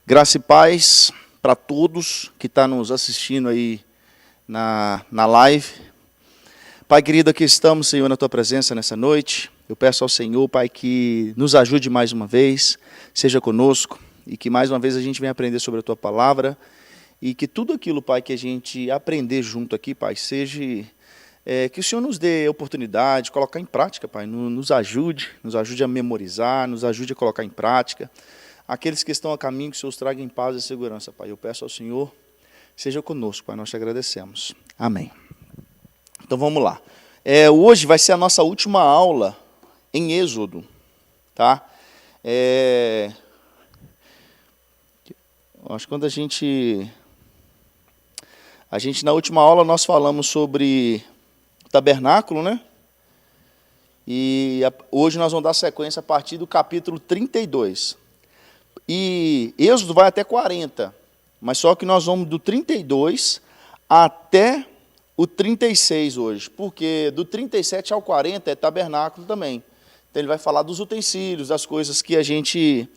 Graça e paz para todos que estão nos assistindo aí na live. Pai querido, aqui estamos, Senhor, na Tua presença nessa noite. Eu peço ao Senhor, Pai, que nos ajude mais uma vez, seja conosco, e que mais uma vez a gente venha aprender sobre a Tua palavra, e que tudo aquilo, Pai, que a gente aprender junto aqui, Pai, seja... que o Senhor nos dê oportunidade de colocar em prática, Pai, nos ajude a memorizar, nos ajude a colocar em prática. Aqueles que estão a caminho, que o Senhor os traga em paz e segurança, Pai. Eu peço ao Senhor, seja conosco, Pai, nós te agradecemos. Amém. Então vamos lá. Hoje vai ser a nossa última aula em Êxodo, tá? Acho que quando a gente na última aula nós falamos sobre o tabernáculo, né? E hoje nós vamos dar sequência a partir do capítulo 32. E Êxodo vai até 40, mas só que nós vamos do 32 até o 36 hoje, porque do 37 ao 40 é tabernáculo também. Então ele vai falar dos utensílios, das coisas que a gente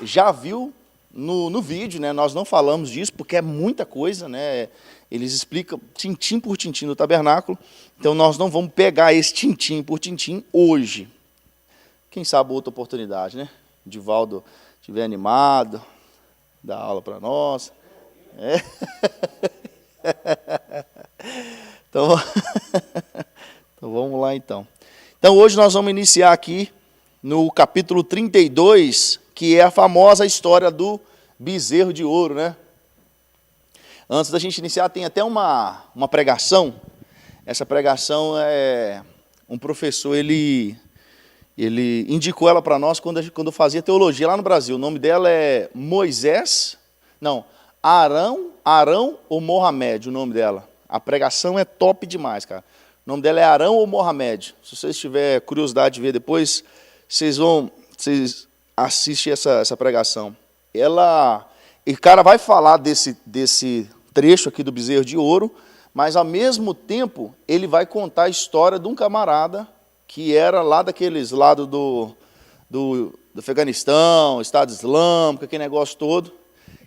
já viu no vídeo, né? Nós não falamos disso porque é muita coisa, né? Eles explicam tintim por tintim do tabernáculo, então nós não vamos pegar esse tintim por tintim hoje. Quem sabe outra oportunidade, né? Divaldo estiver animado, dá aula para nós. Então vamos lá então. Então hoje nós vamos iniciar aqui no capítulo 32, que é a famosa história do bezerro de ouro, né? Antes da gente iniciar, tem até uma pregação. Essa pregação é um professor, ele indicou ela para nós quando eu fazia teologia lá no Brasil. O nome dela é Arão ou Mohamed, o nome dela. A pregação é top demais, cara. O nome dela é Arão ou Mohamed. Se vocês tiverem curiosidade de ver depois, vocês assistem essa pregação. O cara vai falar desse trecho aqui do bezerro de ouro, mas ao mesmo tempo ele vai contar a história de um camarada que era lá daqueles lados do Afeganistão, Estado Islâmico, aquele negócio todo,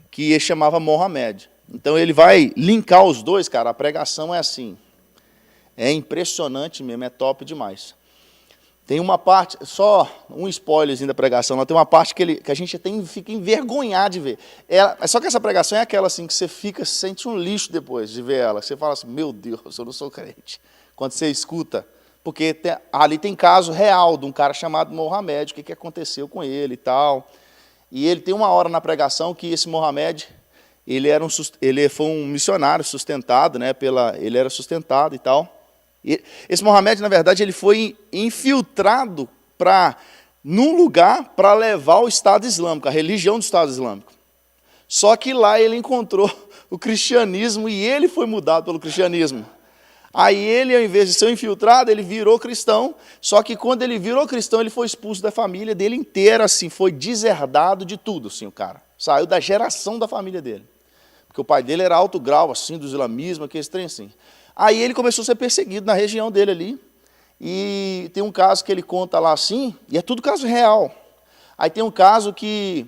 que ele chamava Mohamed. Então ele vai linkar os dois, cara. A pregação é assim, é impressionante mesmo, é top demais. Tem uma parte, só um spoilerzinho da pregação, tem uma parte que a gente fica envergonhado de ver. Só que essa pregação é aquela assim, que você sente um lixo depois de ver ela. Você fala assim, meu Deus, eu não sou crente. Quando você escuta, porque ali tem caso real de um cara chamado Mohamed, o que aconteceu com ele e tal. E ele tem uma hora na pregação que esse Mohamed, ele foi um missionário sustentado, né, ele era sustentado e tal. Esse Mohamed, na verdade, ele foi infiltrado num lugar para levar o Estado Islâmico, a religião do Estado Islâmico. Só que lá ele encontrou o cristianismo e ele foi mudado pelo cristianismo. Aí ele, ao invés de ser infiltrado, ele virou cristão, só que quando ele virou cristão, ele foi expulso da família dele inteira, assim, foi deserdado de tudo, assim, o cara. Saiu da geração da família dele. Porque o pai dele era alto grau, assim, do islamismo, aquele trem assim. Aí ele começou a ser perseguido na região dele ali, e tem um caso que ele conta lá assim, e é tudo caso real. Aí tem um caso que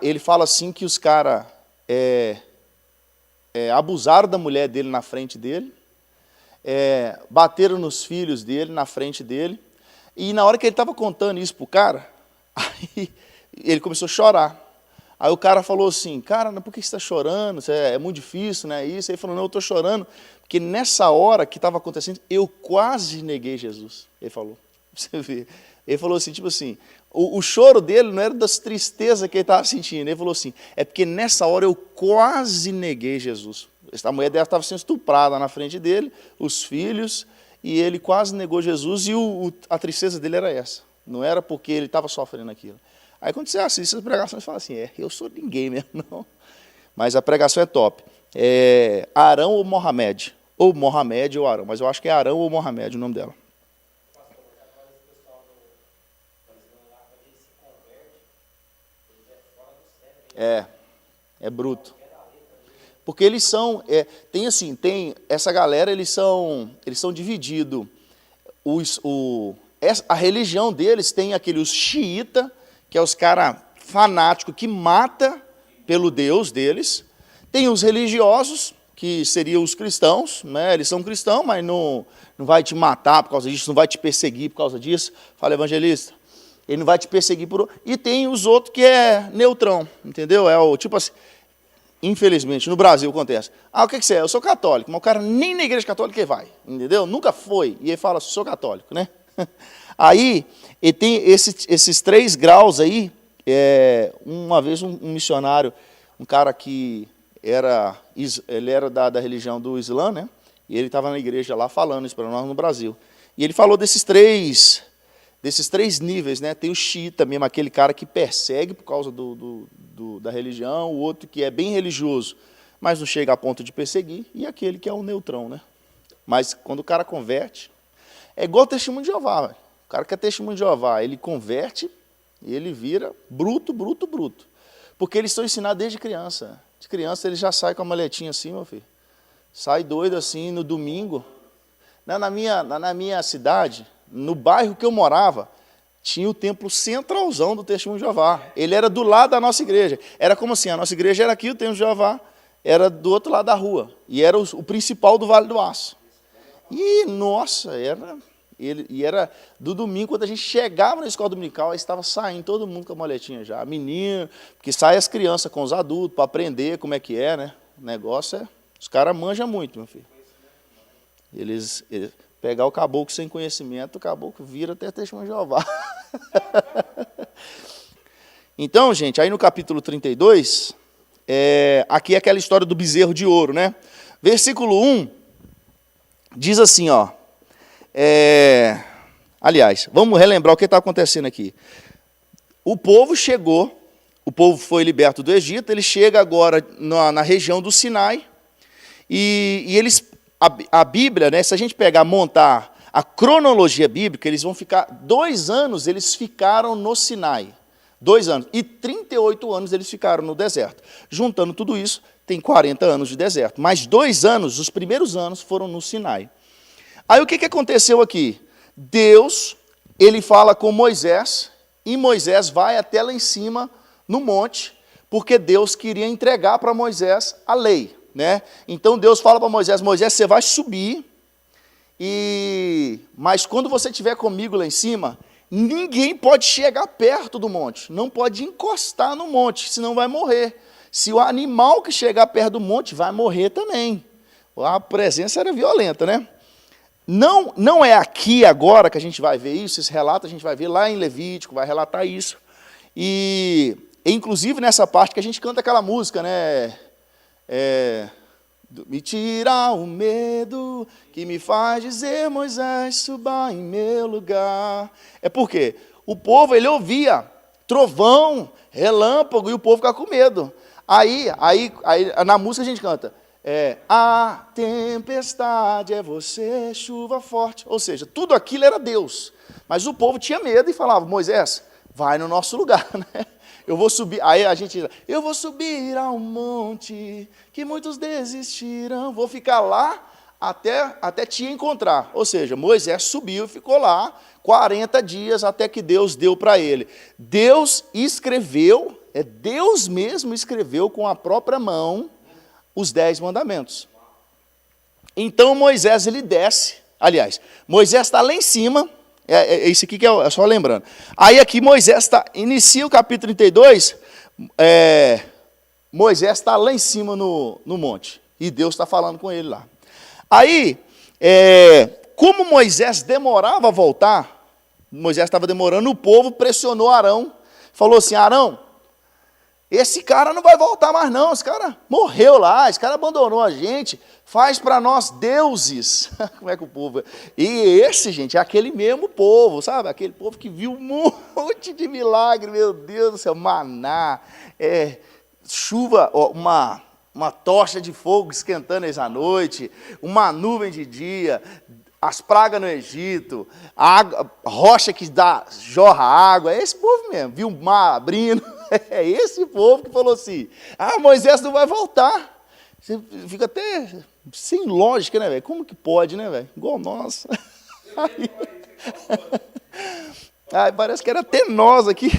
ele fala assim que os caras abusaram da mulher dele na frente dele, bateram nos filhos dele na frente dele, e na hora que ele estava contando isso pro cara, aí ele começou a chorar. Aí o cara falou assim, cara, por que você está chorando? É muito difícil, né? Isso. Aí ele falou, não, eu estou chorando, porque nessa hora que estava acontecendo, eu quase neguei Jesus. Ele falou, você vê. Ele falou assim, tipo assim, o choro dele não era das tristezas que ele estava sentindo. Ele falou assim, é porque nessa hora eu quase neguei Jesus. A mulher dela estava sendo estuprada na frente dele, os filhos, e ele quase negou Jesus, e a tristeza dele era essa. Não era porque ele estava sofrendo aquilo. Aí quando você assiste as pregações, você fala assim, eu sou ninguém mesmo, não. Mas a pregação é top. Arão ou Mohamed? Ou Mohamed ou Arão, mas eu acho que é Arão ou Mohamed o nome dela. É bruto. Porque eles são, essa galera, eles são divididos. A religião deles tem os xiita, que é os caras fanáticos que mata pelo Deus deles. Tem os religiosos, que seriam os cristãos, né? Eles são cristãos, mas não vai te matar por causa disso, não vai te perseguir por causa disso. Fala, evangelista. Ele não vai te perseguir por... E tem os outros que é neutrão, entendeu? É o tipo assim... Infelizmente, no Brasil acontece. O que você é? Eu sou católico, mas o cara nem na igreja católica ele vai, entendeu? Nunca foi. E ele fala, sou católico, né? Aí, ele tem esses 3 graus aí. Uma vez um missionário, um cara que ele era da religião do Islã, né? E ele estava na igreja lá falando isso para nós no Brasil. E ele falou desses três níveis, né? Tem o xiita mesmo, aquele cara que persegue por causa da religião, o outro que é bem religioso, mas não chega a ponto de perseguir, e aquele que é o neutrão, né? Mas quando o cara converte, é igual o testemunho de Jeová, velho. O cara que é testemunho de Jeová, ele converte e ele vira bruto. Porque eles estão ensinados desde criança. De criança ele já sai com a maletinha assim, meu filho. Sai doido assim no domingo. Na minha cidade, no bairro que eu morava, tinha o templo centralzão do Testemunho de Jeová. Ele era do lado da nossa igreja. Era como assim, a nossa igreja era aqui, o Templo de Jeová era do outro lado da rua. E era o principal do Vale do Aço. E, nossa, era do domingo, quando a gente chegava na escola dominical, aí estava saindo todo mundo com a moletinha já. Menino, porque sai as crianças com os adultos para aprender como é que é, né? O negócio é... Os caras manjam muito, meu filho. Eles pegar o caboclo sem conhecimento, o caboclo vira até Testemunho de Jeová. Então, gente, aí no capítulo 32, aqui é aquela história do bezerro de ouro, né? Versículo 1 diz assim, ó. Aliás, vamos relembrar o que está acontecendo aqui. O povo chegou, o povo foi liberto do Egito, ele chega agora na região do Sinai, e eles... A Bíblia, né, se a gente montar a cronologia bíblica, eles vão ficar 2 anos, eles ficaram no Sinai. 2 anos. E 38 anos eles ficaram no deserto. Juntando tudo isso, tem 40 anos de deserto. Mas 2 anos, os primeiros anos, foram no Sinai. Aí o que aconteceu aqui? Deus, ele fala com Moisés, e Moisés vai até lá em cima, no monte, porque Deus queria entregar para Moisés a lei. Né? Então Deus fala para Moisés, você vai subir, mas quando você estiver comigo lá em cima, ninguém pode chegar perto do monte, não pode encostar no monte, senão vai morrer. Se o animal que chegar perto do monte, vai morrer também. A presença era violenta, né? Não é aqui agora que a gente vai ver isso, esse relato a gente vai ver lá em Levítico, vai relatar isso. E inclusive nessa parte que a gente canta aquela música, né? Me tira o medo que me faz dizer, Moisés, suba em meu lugar. É porque o povo, ele ouvia trovão, relâmpago, e o povo ficava com medo. Aí na música a gente canta, a tempestade é você, chuva forte. Ou seja, tudo aquilo era Deus. Mas o povo tinha medo e falava, Moisés, vai no nosso lugar, né? Eu vou subir, aí a gente diz, eu vou subir ao monte, que muitos desistirão, vou ficar lá até te encontrar. Ou seja, Moisés subiu e ficou lá 40 dias até que Deus deu para ele. Deus escreveu, Deus mesmo escreveu com a própria mão os 10 mandamentos. Então Moisés, ele desce, aliás, Moisés está lá em cima, isso aqui que é só lembrando. Aí aqui Moisés inicia o capítulo 32, Moisés está lá em cima no monte, e Deus está falando com ele lá. Aí, como Moisés demorava a voltar, Moisés estava demorando, o povo pressionou Arão, falou assim, Arão, esse cara não vai voltar mais não, esse cara morreu lá, esse cara abandonou a gente, faz para nós deuses. Como é que o povo... E esse, gente, é aquele mesmo povo, sabe? Aquele povo que viu um monte de milagre, meu Deus do céu, maná, chuva, uma tocha de fogo esquentando eles à noite, uma nuvem de dia, as pragas no Egito, rocha que jorra água, é esse povo mesmo, viu o mar abrindo. É esse povo que falou assim, Moisés não vai voltar. Você fica até sem lógica, né, velho? Como que pode, né, velho? Igual nós. Parece que era até nós aqui.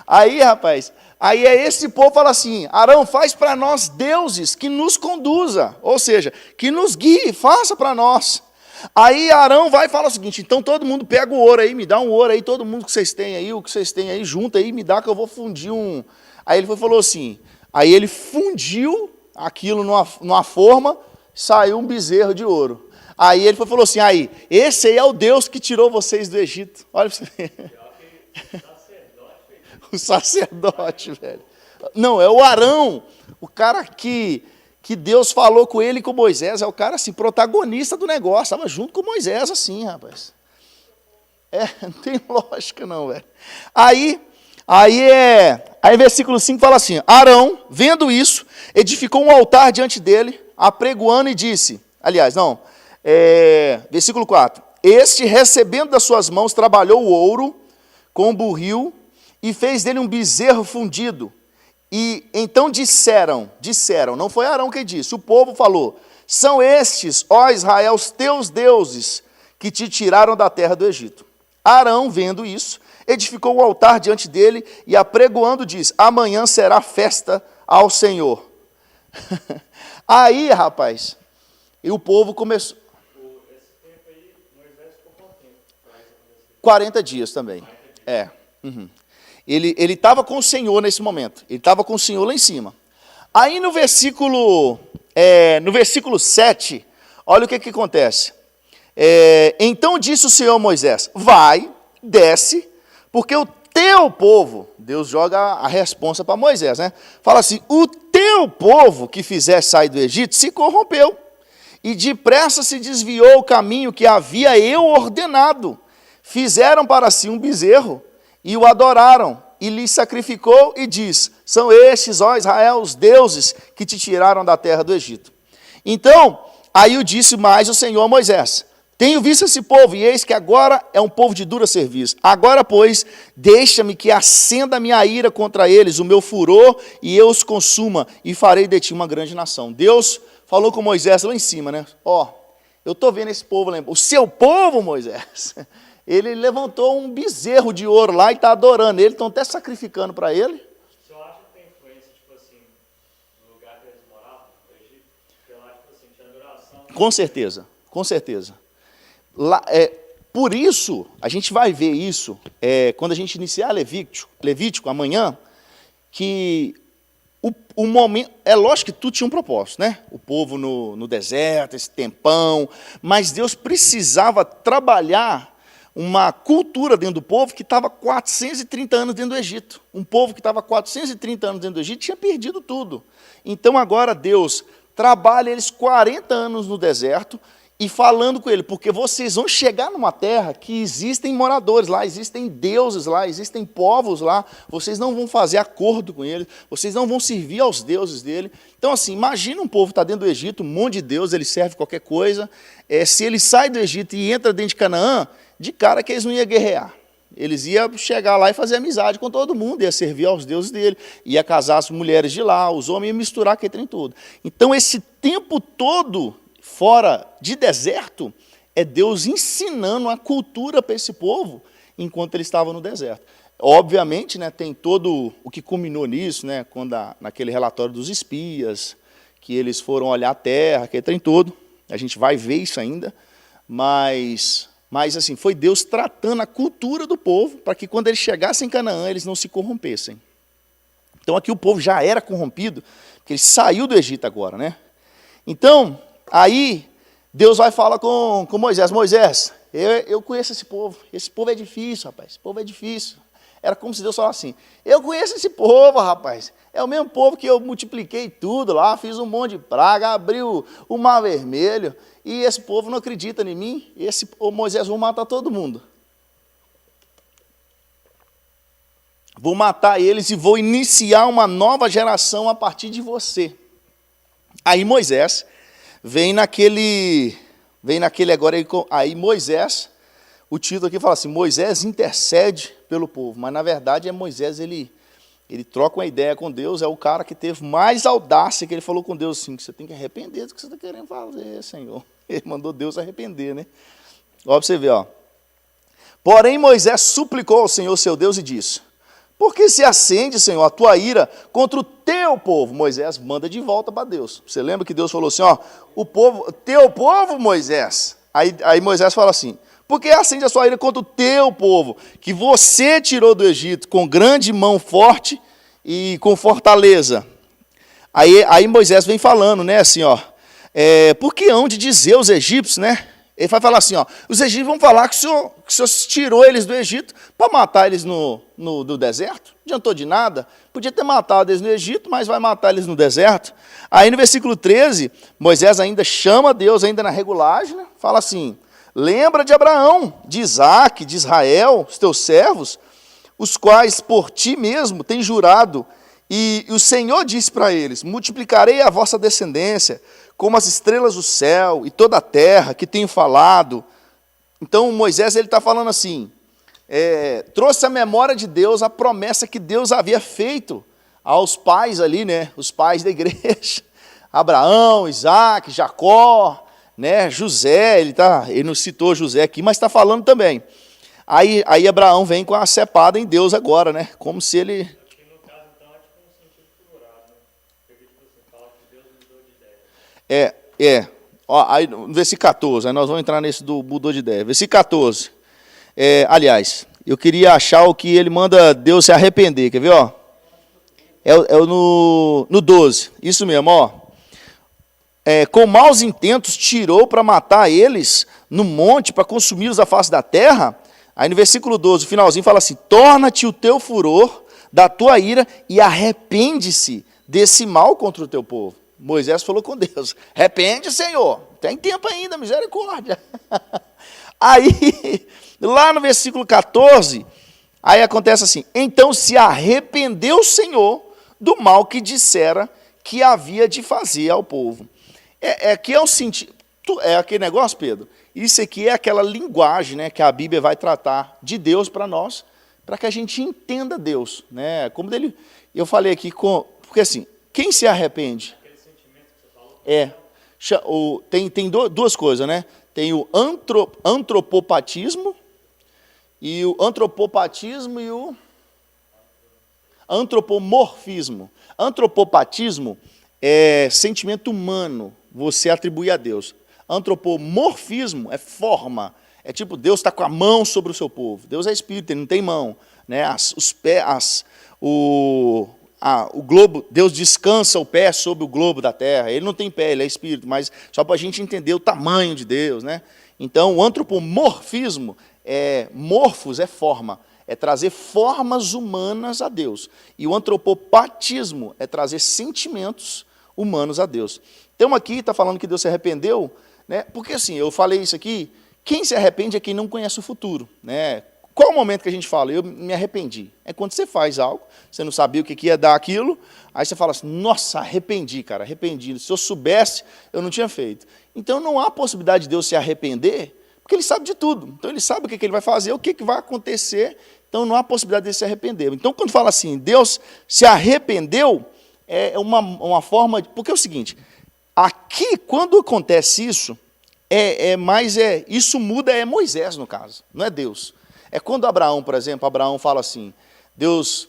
Aí, rapaz, Aí é esse povo fala assim, Arão, faz para nós deuses que nos conduza, ou seja, que nos guie, faça para nós. Aí Arão vai e fala o seguinte, então todo mundo pega o ouro aí, me dá um ouro aí, todo mundo que vocês têm aí, o que vocês têm aí, junta aí, me dá que eu vou fundir um... Aí ele falou assim, aí ele fundiu aquilo numa forma, saiu um bezerro de ouro. Aí ele falou assim, aí, esse aí é o Deus que tirou vocês do Egito. Olha para você ver. O sacerdote, velho. Não, é o Arão, o cara que Deus falou com ele e com Moisés, é o cara assim, protagonista do negócio, estava junto com Moisés assim, rapaz. Não tem lógica não, velho. Aí versículo 5 fala assim, Arão, vendo isso, edificou um altar diante dele, apregoando e disse, versículo 4, este recebendo das suas mãos trabalhou o ouro com o burril e fez dele um bezerro fundido. E então disseram, não foi Arão quem disse, o povo falou, são estes, ó Israel, os teus deuses, que te tiraram da terra do Egito. Arão, vendo isso, edificou um altar diante dele e apregoando diz, amanhã será festa ao Senhor. Aí, rapaz, e o povo começou... Esse tempo aí, Moisés ficou quanto tempo? 40 dias também. Ele estava com o Senhor nesse momento. Ele estava com o Senhor lá em cima. Aí no versículo 7, olha o que acontece. Então disse o Senhor a Moisés, vai, desce, porque o teu povo, Deus joga a responsa para Moisés, né? Fala assim, o teu povo que fizeste sair do Egito se corrompeu, e depressa se desviou o caminho que havia eu ordenado. Fizeram para si um bezerro, e o adoraram, e lhe sacrificou, e diz, são estes, ó Israel, os deuses que te tiraram da terra do Egito. Então, aí o disse mais o Senhor a Moisés, tenho visto esse povo, e eis que agora é um povo de dura serviço. Agora, pois, deixa-me que acenda a minha ira contra eles, o meu furor, e eu os consuma, e farei de ti uma grande nação. Deus falou com Moisés lá em cima, né? Eu estou vendo esse povo, o seu povo, Moisés... Ele levantou um bezerro de ouro lá e está adorando ele, estão até sacrificando para ele. O senhor acha que tem influência, tipo assim, no lugar que eles moravam, no Egito? Porque lá, tipo assim, tinha adoração. Com certeza, com certeza. Lá, por isso, a gente vai ver isso, quando a gente iniciar Levítico amanhã, que o momento, é lógico que tudo tinha um propósito, né? O povo no deserto, esse tempão, mas Deus precisava trabalhar uma cultura dentro do povo que estava 430 anos dentro do Egito. Um povo que estava 430 anos dentro do Egito tinha perdido tudo. Então agora Deus trabalha eles 40 anos no deserto e falando com ele, porque vocês vão chegar numa terra que existem moradores lá, existem deuses lá, existem povos lá, vocês não vão fazer acordo com eles, vocês não vão servir aos deuses dele. Então assim, imagina um povo que está dentro do Egito, um monte de deus, ele serve qualquer coisa, se ele sai do Egito e entra dentro de Canaã, de cara que eles não iam guerrear. Eles iam chegar lá e fazer amizade com todo mundo, ia servir aos deuses dele, ia casar as mulheres de lá, os homens iam misturar aquele trem todo. Então, esse tempo todo, fora de deserto, é Deus ensinando a cultura para esse povo, enquanto ele estava no deserto. Obviamente, né, tem todo o que culminou nisso, né, quando naquele relatório dos espias, que eles foram olhar a terra, aquele trem todo, a gente vai ver isso ainda, mas assim, foi Deus tratando a cultura do povo para que quando eles chegassem em Canaã, eles não se corrompessem. Então aqui o povo já era corrompido, porque ele saiu do Egito agora, né? Então, aí Deus vai falar com Moisés, Moisés, eu conheço esse povo é difícil, rapaz, esse povo é difícil. Era como se Deus falasse assim, eu conheço esse povo, rapaz, é o mesmo povo que eu multipliquei tudo lá, fiz um monte de praga, abri o mar vermelho, e esse povo não acredita em mim, Moisés, vou matar todo mundo. Vou matar eles e vou iniciar uma nova geração a partir de você. Aí Moisés vem naquele agora, aí Moisés, o título aqui fala assim, Moisés intercede pelo povo, mas na verdade Moisés, ele troca uma ideia com Deus, é o cara que teve mais audácia, que ele falou com Deus assim, que você tem que arrepender do que você está querendo fazer, Senhor. Ele mandou Deus arrepender, né? Olha para você ver, ó. Porém Moisés suplicou ao Senhor seu Deus e disse, Porque se acende, Senhor, a tua ira contra o teu povo. Moisés manda de volta para Deus. Você lembra que Deus falou assim, ó, o povo, teu povo, Moisés. Aí Moisés fala assim, porque acende a sua ira contra o teu povo, que você tirou do Egito com grande mão forte e com fortaleza. Aí Moisés vem falando, né, assim, ó, por que hão de dizer os egípcios, né? Ele vai falar assim, ó, os egípcios vão falar que o Senhor tirou eles do Egito para matar eles no deserto. Não adiantou de nada. Podia ter matado eles no Egito, mas vai matar eles no deserto. Aí no versículo 13, Moisés ainda chama Deus, ainda na regulagem, né? Fala assim, lembra de Abraão, de Isaac, de Israel, os teus servos, os quais por ti mesmo têm jurado. E o Senhor disse para eles, multiplicarei a vossa descendência, como as estrelas do céu e toda a terra que tenho falado. Então Moisés está falando assim, trouxe à memória de Deus a promessa que Deus havia feito aos pais ali, né, os pais da igreja, Abraão, Isaac, Jacó, né, José, ele não citou José aqui, mas está falando também. Aí Abraão vem com a cepada em Deus agora, né, como se ele... Aqui no caso, então, é tipo um sentido figurado, né? Porque, tipo assim, fala que Deus mudou de ideia. Ó, aí no versículo 14, aí nós vamos entrar nesse do mudou de ideia. Versículo 14. Aliás, eu queria achar o que ele manda Deus se arrepender, quer ver, ó? No 12, isso mesmo, ó. Com maus intentos tirou para matar eles no monte, para consumi-los da face da terra. Aí no versículo 12, o finalzinho fala assim, torna-te o teu furor da tua ira e arrepende-se desse mal contra o teu povo. Moisés falou com Deus, arrepende, Senhor, tem tempo ainda, misericórdia. Aí, lá no versículo 14, aí acontece assim, então se arrependeu o Senhor do mal que dissera que havia de fazer ao povo. Aqui é um sentido, é aquele negócio, Pedro, isso aqui é aquela linguagem, né, que a Bíblia vai tratar de Deus para nós, para que a gente entenda Deus, né, como dele, eu falei aqui, porque assim, quem se arrepende? Tem duas coisas, né? Tem o antropopatismo e o antropomorfismo. Antropopatismo é sentimento humano, você atribui a Deus. Antropomorfismo é forma, é tipo Deus está com a mão sobre o seu povo. Deus é espírito, ele não tem mão, né? O globo, Deus descansa o pé sobre o globo da terra, ele não tem pé, ele é espírito, mas só para a gente entender o tamanho de Deus, né? Então, o antropomorfismo, morfos é forma, é trazer formas humanas a Deus, e o antropopatismo é trazer sentimentos humanos a Deus. Então, aqui está falando que Deus se arrependeu, né? Porque assim, eu falei isso aqui, quem se arrepende é quem não conhece o futuro, né? Qual o momento que a gente fala, eu me arrependi? É quando você faz algo, você não sabia o que ia dar aquilo, aí você fala assim, nossa, arrependi, cara, arrependi. Se eu soubesse, eu não tinha feito. Então não há possibilidade de Deus se arrepender, porque Ele sabe de tudo. Então Ele sabe o que Ele vai fazer, o que vai acontecer, então não há possibilidade de Ele se arrepender. Então quando fala assim, Deus se arrependeu, é uma forma, porque é o seguinte, aqui quando acontece isso, isso muda, é Moisés no caso, não é Deus. É quando Abraão, por exemplo, Abraão fala assim, Deus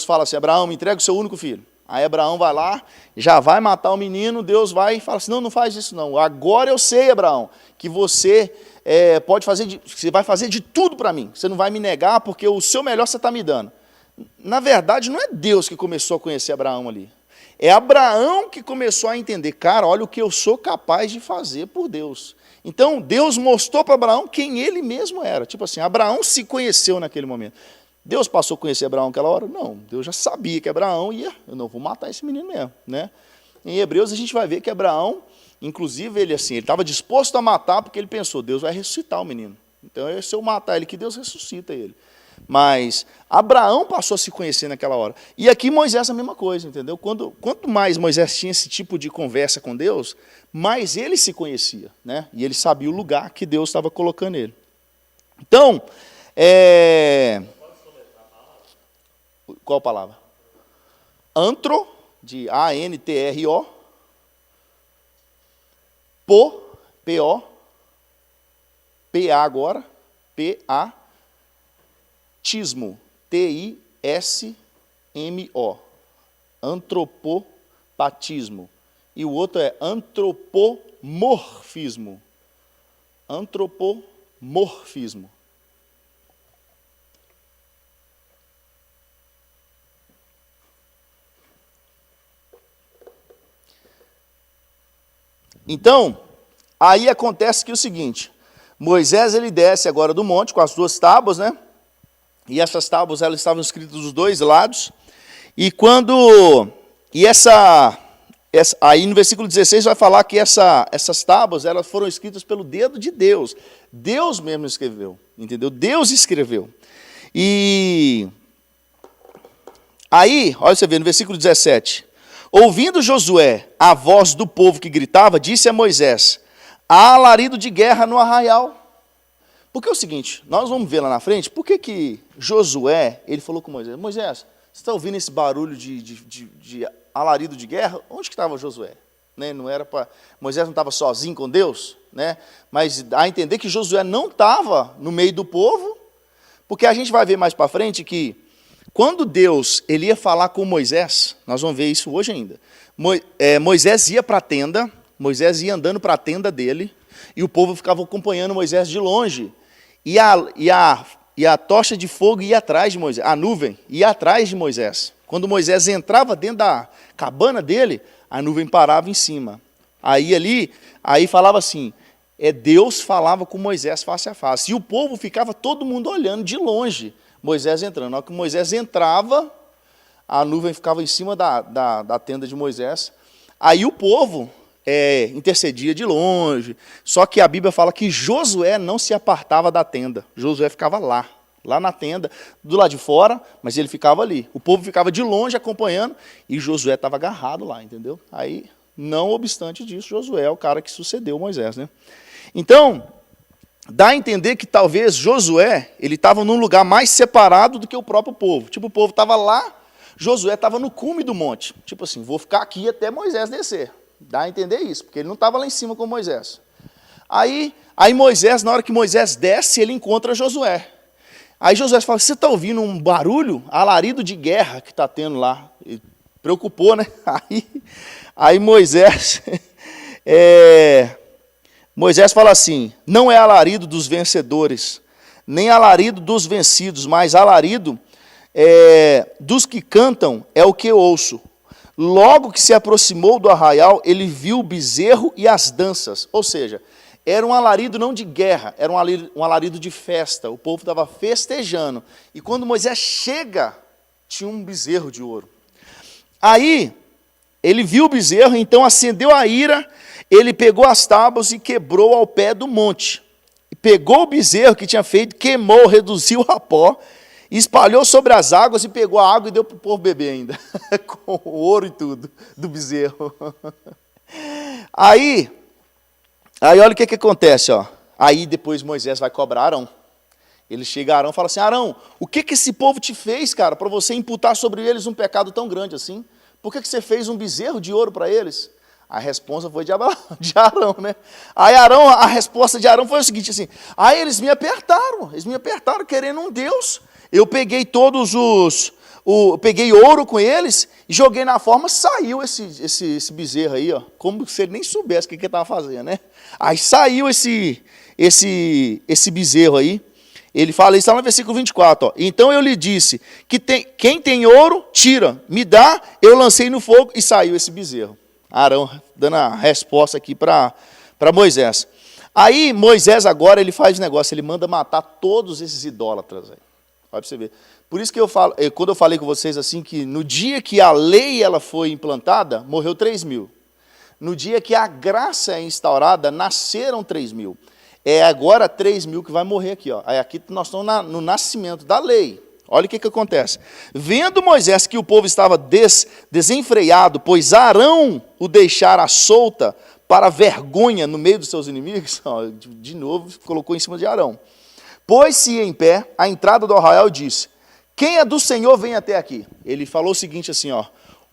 fala assim, Abraão, me entrega o seu único filho. Aí Abraão vai lá, já vai matar o menino, Deus vai e fala assim, não faz isso não. Agora eu sei, Abraão, que você você vai fazer de tudo para mim. Você não vai me negar porque o seu melhor você está me dando. Na verdade, não é Deus que começou a conhecer Abraão ali. É Abraão que começou a entender, cara, olha o que eu sou capaz de fazer por Deus. Então, Deus mostrou para Abraão quem ele mesmo era. Tipo assim, Abraão se conheceu naquele momento. Deus passou a conhecer Abraão naquela hora? Não, Deus já sabia que Abraão eu não vou matar esse menino mesmo, né? Em Hebreus a gente vai ver que Abraão, inclusive ele estava disposto a matar porque ele pensou, Deus vai ressuscitar o menino. Então, se eu matar ele, que Deus ressuscita ele. Mas Abraão passou a se conhecer naquela hora. E aqui Moisés a mesma coisa, entendeu? Quanto mais Moisés tinha esse tipo de conversa com Deus, mais ele se conhecia, né? E ele sabia o lugar que Deus estava colocando ele. Então, qual palavra? Antro, de A-N-T-R-O, P-O, P-A agora, P-A, tismo, T-I-S-M-O. Antropopatismo. E o outro é antropomorfismo. Antropomorfismo. Então, aí acontece que é o seguinte, Moisés ele desce agora do monte com as duas tábuas, né? E essas tábuas elas estavam escritas dos dois lados. E aí no versículo 16 vai falar que essas tábuas elas foram escritas pelo dedo de Deus. Deus mesmo escreveu, entendeu? Deus escreveu. E aí, olha você vê no versículo 17. Ouvindo Josué a voz do povo que gritava, disse a Moisés, há alarido de guerra no arraial. Porque é o seguinte, nós vamos ver lá na frente, por que Josué, ele falou com Moisés, Moisés, você está ouvindo esse barulho de alarido de guerra? Onde que estava Josué? Né? Não era para Moisés não estava sozinho com Deus, né? Mas dá a entender que Josué não estava no meio do povo, porque a gente vai ver mais para frente que quando Deus ele ia falar com Moisés, nós vamos ver isso hoje ainda, Moisés ia para a tenda, Moisés ia andando para a tenda dele, e o povo ficava acompanhando Moisés de longe, e a tocha de fogo ia atrás de Moisés, a nuvem ia atrás de Moisés. Quando Moisés entrava dentro da cabana dele, a nuvem parava em cima. Aí falava assim, Deus falava com Moisés face a face, e o povo ficava todo mundo olhando de longe, Moisés entrando. Na hora que Moisés entrava, a nuvem ficava em cima da tenda de Moisés. Aí o povo intercedia de longe. Só que a Bíblia fala que Josué não se apartava da tenda. Josué ficava lá na tenda, do lado de fora, mas ele ficava ali. O povo ficava de longe acompanhando e Josué estava agarrado lá, entendeu? Aí, não obstante disso, Josué é o cara que sucedeu Moisés, né? Então, dá a entender que talvez Josué, ele estava num lugar mais separado do que o próprio povo. Tipo, o povo estava lá, Josué estava no cume do monte. Tipo assim, vou ficar aqui até Moisés descer. Dá a entender isso, porque ele não estava lá em cima com Moisés. Aí Moisés, na hora que Moisés desce, ele encontra Josué. Aí Josué fala, você está ouvindo um barulho, alarido de guerra que está tendo lá? E preocupou, né? Aí Moisés... Moisés fala assim, não é alarido dos vencedores, nem alarido dos vencidos, mas alarido dos que cantam é o que eu ouço. Logo que se aproximou do arraial, ele viu o bezerro e as danças. Ou seja, era um alarido não de guerra, era um alarido de festa. O povo estava festejando. E quando Moisés chega, tinha um bezerro de ouro. Aí, ele viu o bezerro, então acendeu a ira. Ele pegou as tábuas e quebrou ao pé do monte. Pegou o bezerro que tinha feito, queimou, reduziu a pó, espalhou sobre as águas e pegou a água e deu para o povo beber ainda, com o ouro e tudo, do bezerro. Aí olha o que acontece, ó. Aí depois Moisés vai cobrar Arão. Ele chega a Arão e fala assim, Arão, o que esse povo te fez, cara, para você imputar sobre eles um pecado tão grande assim? Por que você fez um bezerro de ouro para eles? A resposta foi de Arão, né? Aí a resposta de Arão foi o seguinte, assim, eles me apertaram querendo um Deus, eu peguei peguei ouro com eles, e joguei na forma, saiu esse bezerro aí, ó, como se ele nem soubesse o que ele estava fazendo, né? Aí saiu esse bezerro aí, ele fala isso lá no versículo 24, ó, então eu lhe disse, quem tem ouro, tira, me dá, eu lancei no fogo, e saiu esse bezerro. Arão dando a resposta aqui para Moisés. Aí Moisés agora ele faz negócio, ele manda matar todos esses idólatras. Aí. Olha para você ver. Por isso que quando eu falei com vocês assim, que no dia que a lei ela foi implantada, morreu 3.000. No dia que a graça é instaurada, nasceram 3.000. É agora 3.000 que vai morrer aqui. Ó. Aí aqui nós estamos no nascimento da lei. Olha o que acontece. Vendo Moisés que o povo estava desenfreado, pois Arão o deixara solta para vergonha no meio dos seus inimigos, ó, de novo colocou em cima de Arão. Pôs-se em pé, à entrada do arraial e disse, quem é do Senhor vem até aqui. Ele falou o seguinte assim, ó,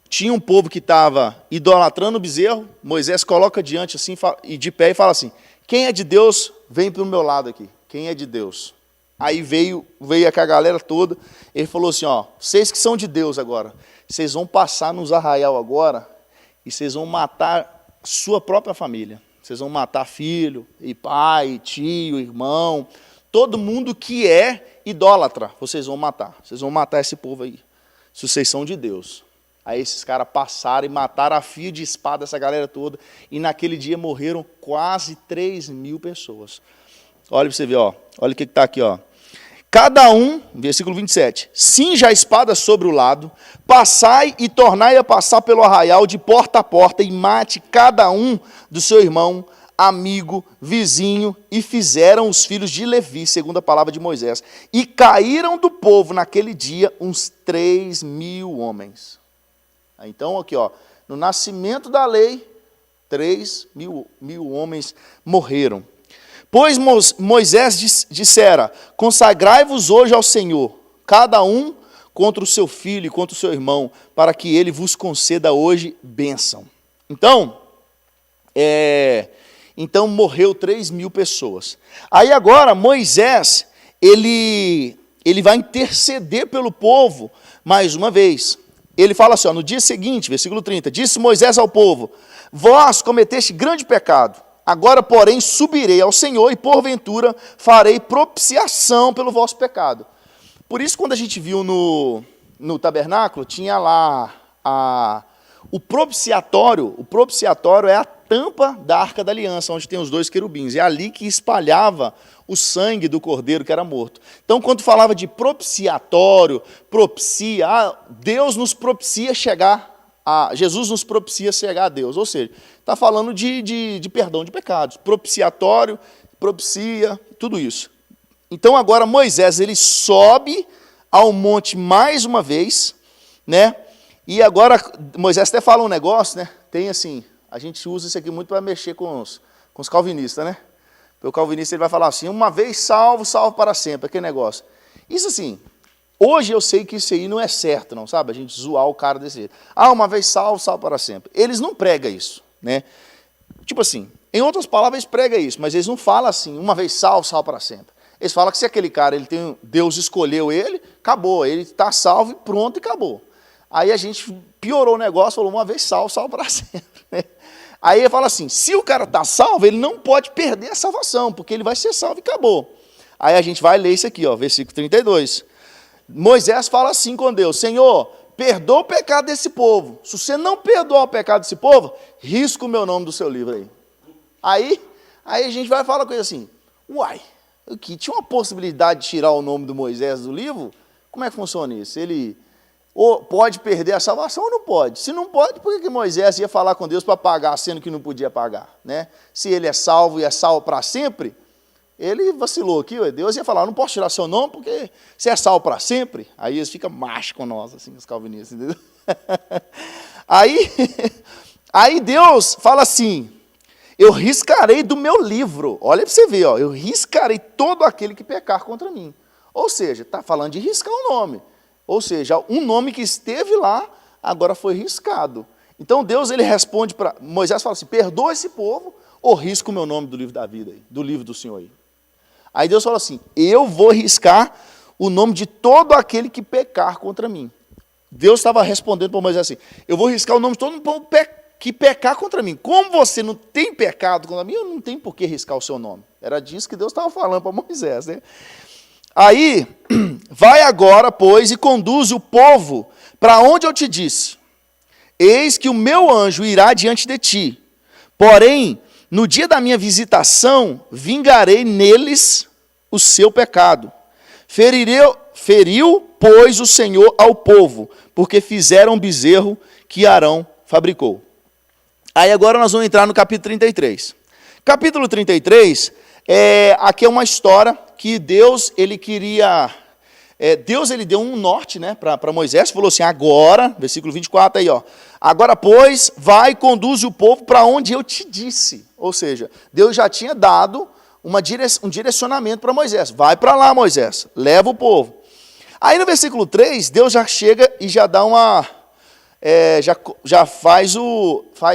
tinha um povo que estava idolatrando o bezerro, Moisés coloca diante assim, e de pé e fala assim, quem é de Deus vem para o meu lado aqui, quem é de Deus? Aí veio com a galera toda, ele falou assim, ó, vocês que são de Deus agora, vocês vão passar nos arraial agora e vocês vão matar sua própria família. Vocês vão matar filho, e pai, tio, irmão, todo mundo que é idólatra, vocês vão matar. Vocês vão matar esse povo aí, se vocês são de Deus. Aí esses caras passaram e mataram a fio de espada essa galera toda, e naquele dia morreram quase 3.000 pessoas. Olha para você ver, ó. Olha o que está aqui, ó. Cada um, versículo 27, cinja a espada sobre o lado, passai e tornai a passar pelo arraial de porta a porta, e mate cada um do seu irmão, amigo, vizinho, e fizeram os filhos de Levi, segundo a palavra de Moisés, e caíram do povo naquele dia uns 3.000 homens. Então, aqui, ó, no nascimento da lei, 3.000 homens morreram. Pois Moisés dissera, consagrai-vos hoje ao Senhor, cada um contra o seu filho e contra o seu irmão, para que ele vos conceda hoje bênção. Então, morreu 3.000 pessoas. Aí agora, Moisés, ele vai interceder pelo povo mais uma vez. Ele fala assim, ó, no dia seguinte, versículo 30, disse Moisés ao povo, vós cometeste grande pecado, agora, porém, subirei ao Senhor e, porventura, farei propiciação pelo vosso pecado. Por isso, quando a gente viu no tabernáculo, tinha lá o propiciatório. O propiciatório é a tampa da Arca da Aliança, onde tem os 2 querubins. É ali que espalhava o sangue do cordeiro que era morto. Então, quando falava de propiciatório, Deus nos propicia chegar Jesus nos propicia chegar a Deus, ou seja, está falando de perdão de pecados, propiciatório, propicia, tudo isso. Então agora Moisés, ele sobe ao monte mais uma vez, né? E agora Moisés até fala um negócio, né? Tem assim, a gente usa isso aqui muito para mexer com os calvinistas, né? Porque o calvinista ele vai falar assim, uma vez salvo, salvo para sempre, aquele negócio. Isso assim, hoje eu sei que isso aí não é certo, não, sabe? A gente zoar o cara desse jeito. Uma vez salvo, salvo para sempre. Eles não pregam isso, né? Tipo assim, em outras palavras, eles pregam isso, mas eles não falam assim, uma vez salvo, salvo para sempre. Eles falam que se aquele cara, Deus escolheu ele, acabou, ele está salvo e pronto, e acabou. Aí a gente piorou o negócio, falou uma vez salvo, salvo para sempre. Aí ele fala assim, se o cara está salvo, ele não pode perder a salvação, porque ele vai ser salvo e acabou. Aí a gente vai ler isso aqui, ó, versículo 32. Moisés fala assim com Deus, Senhor, perdoa o pecado desse povo. Se você não perdoar o pecado desse povo, risca o meu nome do seu livro aí. Aí a gente vai falar com ele assim, uai, aqui tinha uma possibilidade de tirar o nome do Moisés do livro? Como é que funciona isso? Ele pode perder a salvação ou não pode? Se não pode, por que Moisés ia falar com Deus para pagar, sendo que não podia pagar? Né? Se ele é salvo e é salvo para sempre, ele vacilou aqui, Deus ia falar, não posso tirar seu nome porque você é salvo para sempre. Aí eles ficam machos com nós, assim, os calvinistas, entendeu? Aí Deus fala assim, eu riscarei do meu livro, olha para você ver, ó, eu riscarei todo aquele que pecar contra mim. Ou seja, está falando de riscar o nome. Ou seja, um nome que esteve lá, agora foi riscado. Então Deus ele responde para Moisés, fala assim, perdoa esse povo ou risca o meu nome do livro da vida, aí, do livro do Senhor aí. Aí Deus falou assim, eu vou riscar o nome de todo aquele que pecar contra mim. Deus estava respondendo para Moisés assim, eu vou riscar o nome de todo mundo que pecar contra mim. Como você não tem pecado contra mim, eu não tenho por que riscar o seu nome. Era disso que Deus estava falando para Moisés, né? Aí, vai agora, pois, e conduz o povo para onde eu te disse. Eis que o meu anjo irá diante de ti. Porém, no dia da minha visitação, vingarei neles o seu pecado. Feriu, pois, o Senhor ao povo, porque fizeram um bezerro que Arão fabricou. Aí agora nós vamos entrar no capítulo 33. Capítulo 33, aqui é uma história que Deus, ele queria... Deus, ele deu um norte, né, para Moisés, falou assim, agora, versículo 24 aí, ó, agora, pois, vai e conduz o povo para onde eu te disse. Ou seja, Deus já tinha dado um direcionamento para Moisés. Vai para lá, Moisés, leva o povo. Aí no versículo 3, Deus já chega e já dá uma... já faz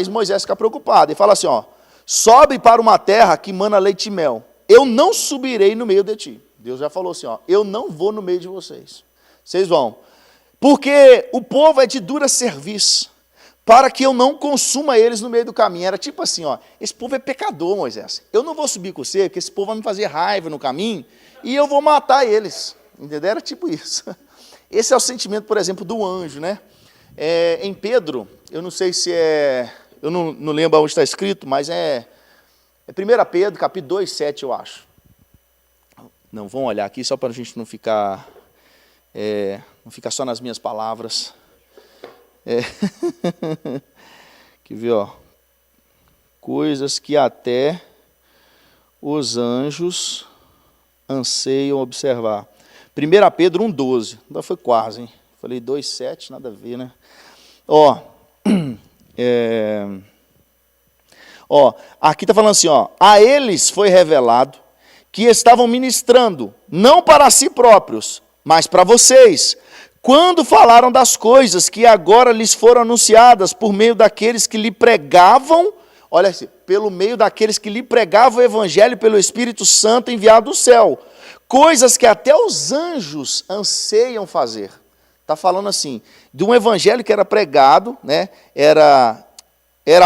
Moisés ficar preocupado. E fala assim, ó, sobe para uma terra que mana leite e mel. Eu não subirei no meio de ti. Deus já falou assim, ó, eu não vou no meio de vocês. Vocês vão. Porque o povo é de dura serviço, para que eu não consuma eles no meio do caminho. Era tipo assim, ó, esse povo é pecador, Moisés. Eu não vou subir com você, porque esse povo vai me fazer raiva no caminho, e eu vou matar eles. Entendeu? Era tipo isso. Esse é o sentimento, por exemplo, do anjo, né? Em Pedro, eu não sei se é... Eu não lembro onde está escrito, mas é 1 Pedro, capítulo 2, 7, eu acho. Não, vamos olhar aqui, só para a gente não ficar só nas minhas palavras. Que vê, ó. Coisas que até os anjos anseiam observar. 1 Pedro 1,12. Ainda foi quase, hein? Falei 2,7, nada a ver, né? Ó, aqui está falando assim, ó. A eles foi revelado que estavam ministrando, não para si próprios, mas para vocês, quando falaram das coisas que agora lhes foram anunciadas por meio daqueles que lhe pregavam, olha assim, pelo meio daqueles que lhe pregavam o evangelho pelo Espírito Santo enviado do céu, coisas que até os anjos anseiam fazer. Está falando assim, de um evangelho que era pregado, né? Era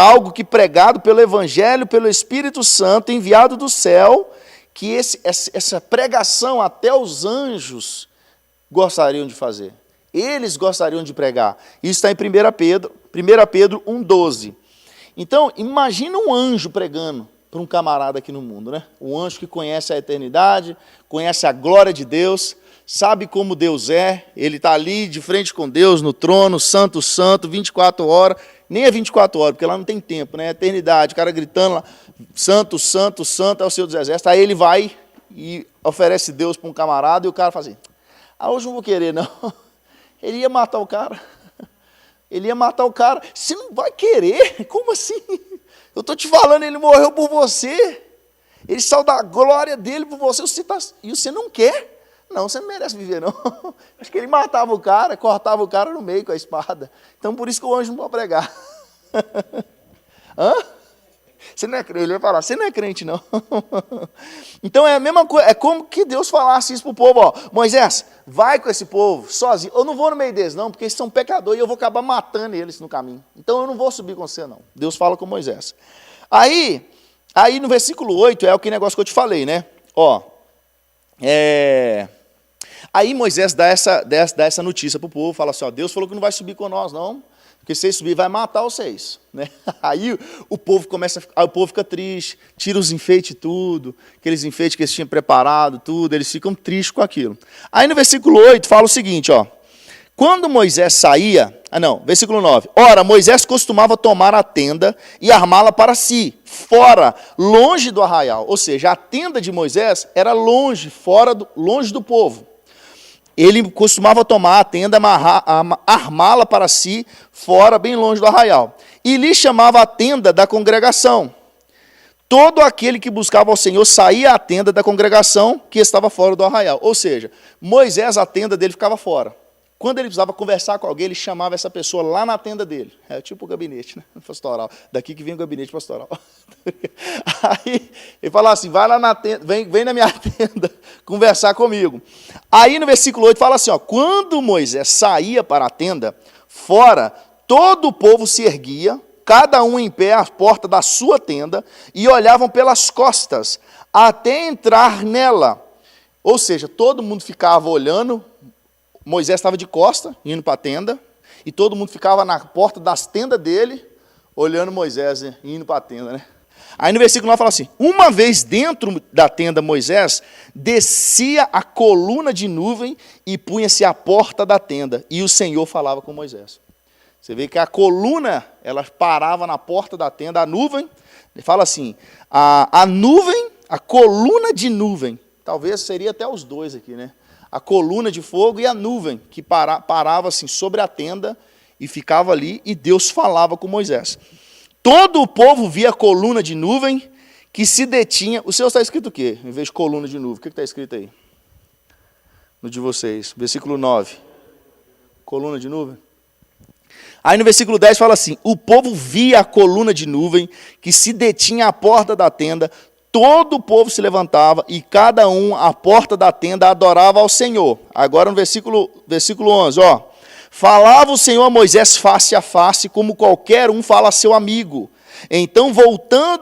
algo que pregado pelo evangelho, pelo Espírito Santo enviado do céu, que essa pregação até os anjos gostariam de fazer. Eles gostariam de pregar. Isso está em 1 Pedro 1,12. Então, imagina um anjo pregando para um camarada aqui no mundo, né? Um anjo que conhece a eternidade, conhece a glória de Deus, sabe como Deus é, ele está ali de frente com Deus, no trono, santo, santo, 24 horas, nem é 24 horas, porque lá não tem tempo, né? Eternidade, o cara gritando lá, santo, santo, santo é o Senhor dos Exércitos, aí ele vai e oferece Deus para um camarada e o cara fala assim, hoje não vou querer não, ele ia matar o cara, você não vai querer, como assim? Eu estou te falando, ele morreu por você, ele saiu da glória dele por você, e você não quer? Não, você não merece viver, não. Acho que ele matava o cara, cortava o cara no meio com a espada. Então, por isso que o anjo não pode pregar. Hã? Você não é crente, ele vai falar, você não é crente, não. Então, é a mesma coisa, é como que Deus falasse isso para o povo, ó, Moisés, vai com esse povo, sozinho. Eu não vou no meio deles, não, porque eles são pecadores e eu vou acabar matando eles no caminho. Então, eu não vou subir com você, não. Deus fala com Moisés. Aí no versículo 8, é aquele negócio que eu te falei, né? Ó, Aí Moisés dá essa notícia para o povo, fala assim, ó, Deus falou que não vai subir com nós, não, porque se vocês subir, vai matar vocês. Né? Aí o povo fica triste, tira os enfeites tudo, aqueles enfeites que eles tinham preparado, tudo, eles ficam tristes com aquilo. Aí no versículo 8 fala o seguinte, ó, quando Moisés saía, versículo 9, ora, Moisés costumava tomar a tenda e armá-la para si, fora, longe do arraial, ou seja, a tenda de Moisés era longe, longe do povo. Ele costumava tomar a tenda, armá-la para si, fora, bem longe do arraial. E lhe chamava a tenda da congregação. Todo aquele que buscava ao Senhor saía à tenda da congregação que estava fora do arraial. Ou seja, Moisés, a tenda dele ficava fora. Quando ele precisava conversar com alguém, ele chamava essa pessoa lá na tenda dele. É tipo o gabinete, né? Pastoral. Daqui que vem o gabinete pastoral. Aí ele falava assim, vai lá na tenda, vem na minha tenda conversar comigo. Aí no versículo 8 fala assim, ó, quando Moisés saía para a tenda, fora, todo o povo se erguia, cada um em pé à porta da sua tenda, e olhavam pelas costas, até entrar nela. Ou seja, todo mundo ficava olhando. Moisés estava de costa, indo para a tenda, e todo mundo ficava na porta das tendas dele, olhando Moisés, né, indo para a tenda. Né? Aí no versículo 9 fala assim, uma vez dentro da tenda Moisés, descia a coluna de nuvem e punha-se à porta da tenda, e o Senhor falava com Moisés. Você vê que a coluna, ela parava na porta da tenda, a nuvem, ele fala assim, a nuvem, a coluna de nuvem, talvez seria até os dois aqui, né? A coluna de fogo e a nuvem, que parava assim sobre a tenda e ficava ali, e Deus falava com Moisés. Todo o povo via a coluna de nuvem que se detinha. O seu está escrito o quê? Em vez de coluna de nuvem, o que está escrito aí? No de vocês, versículo 9. Coluna de nuvem. Aí no versículo 10 fala assim, o povo via a coluna de nuvem que se detinha à porta da tenda todo o povo se levantava e cada um à porta da tenda adorava ao Senhor. Agora no versículo 11, ó. Falava o Senhor a Moisés face a face, como qualquer um fala a seu amigo. Então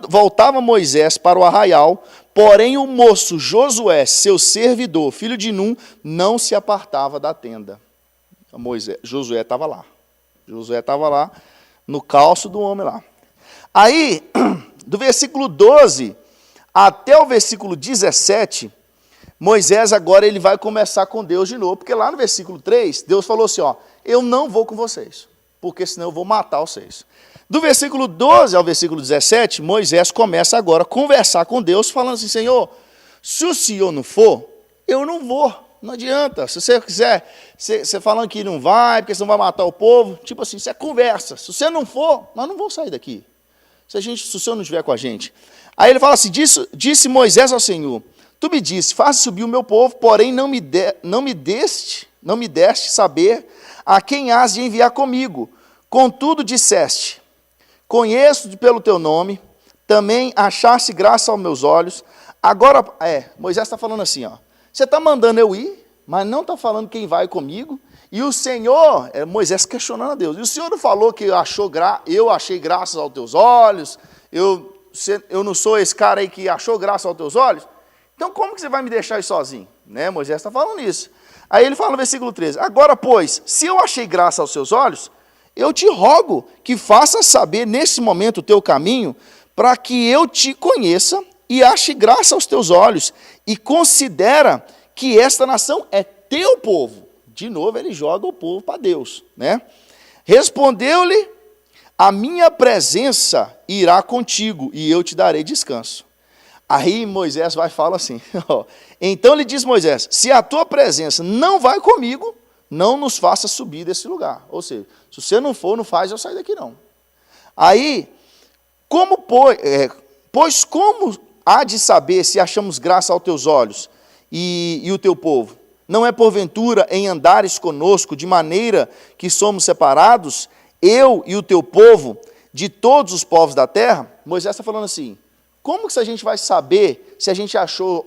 voltava Moisés para o arraial, porém o moço Josué, seu servidor, filho de Num, não se apartava da tenda. Josué estava lá. Josué estava lá no calço do homem lá. Aí, do versículo 12 até o versículo 17, Moisés agora ele vai conversar com Deus de novo, porque lá no versículo 3, Deus falou assim, ó, eu não vou com vocês, porque senão eu vou matar vocês. Do versículo 12 ao versículo 17, Moisés começa agora a conversar com Deus, falando assim, Senhor, se o Senhor não for, eu não vou, não adianta. Se você quiser, você falando que não vai, porque você não vai matar o povo, tipo assim, isso é conversa. Se você não for, nós não vamos sair daqui. Se o Senhor não estiver com a gente. Aí ele fala assim, disse Moisés ao Senhor, tu me disse, faça subir o meu povo, porém não me deste saber a quem has de enviar comigo. Contudo disseste, conheço-te pelo teu nome, também achaste graça aos meus olhos. Agora, Moisés está falando assim, ó, você está mandando eu ir, mas não está falando quem vai comigo. E o Senhor, Moisés questionando a Deus, e o Senhor não falou que eu achei graças aos teus olhos, eu não sou esse cara aí que achou graça aos teus olhos? Então como que você vai me deixar aí sozinho? Né? Moisés está falando isso. Aí ele fala no versículo 13, agora pois, se eu achei graça aos seus olhos, eu te rogo que faças saber nesse momento o teu caminho, para que eu te conheça e ache graça aos teus olhos, e considera que esta nação é teu povo. De novo ele joga o povo para Deus, né? Respondeu-lhe, a minha presença irá contigo, e eu te darei descanso. Aí Moisés vai e fala assim, ó, então lhe diz Moisés, se a tua presença não vai comigo, não nos faça subir desse lugar. Ou seja, se você não for, não faz eu sair daqui não. Aí, pois como há de saber se achamos graça aos teus olhos e o teu povo? Não é porventura em andares conosco, de maneira que somos separados, eu e o teu povo, de todos os povos da terra? Moisés está falando assim, como que a gente vai saber se a gente achou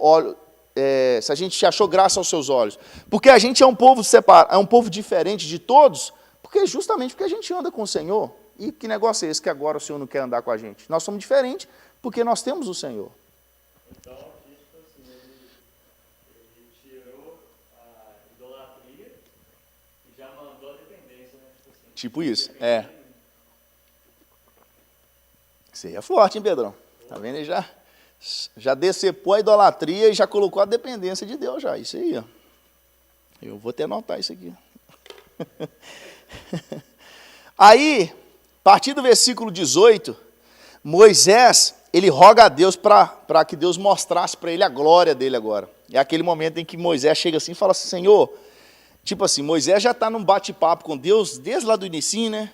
graça aos seus olhos? Porque a gente é um povo separado, é um povo diferente de todos, justamente porque a gente anda com o Senhor. E que negócio é esse que agora o Senhor não quer andar com a gente? Nós somos diferentes porque nós temos o Senhor. Então, aqui, tipo assim, ele tirou a idolatria e já mandou a dependência, né? Tipo isso, Isso aí é forte, hein, Pedrão? Tá vendo? Ele já decepou a idolatria e já colocou a dependência de Deus já. Isso aí, ó. Eu vou até anotar isso aqui. Aí, a partir do versículo 18, Moisés, ele roga a Deus para que Deus mostrasse para ele a glória dele agora. É aquele momento em que Moisés chega assim e fala assim, Senhor, tipo assim, Moisés já está num bate-papo com Deus desde lá do início, né?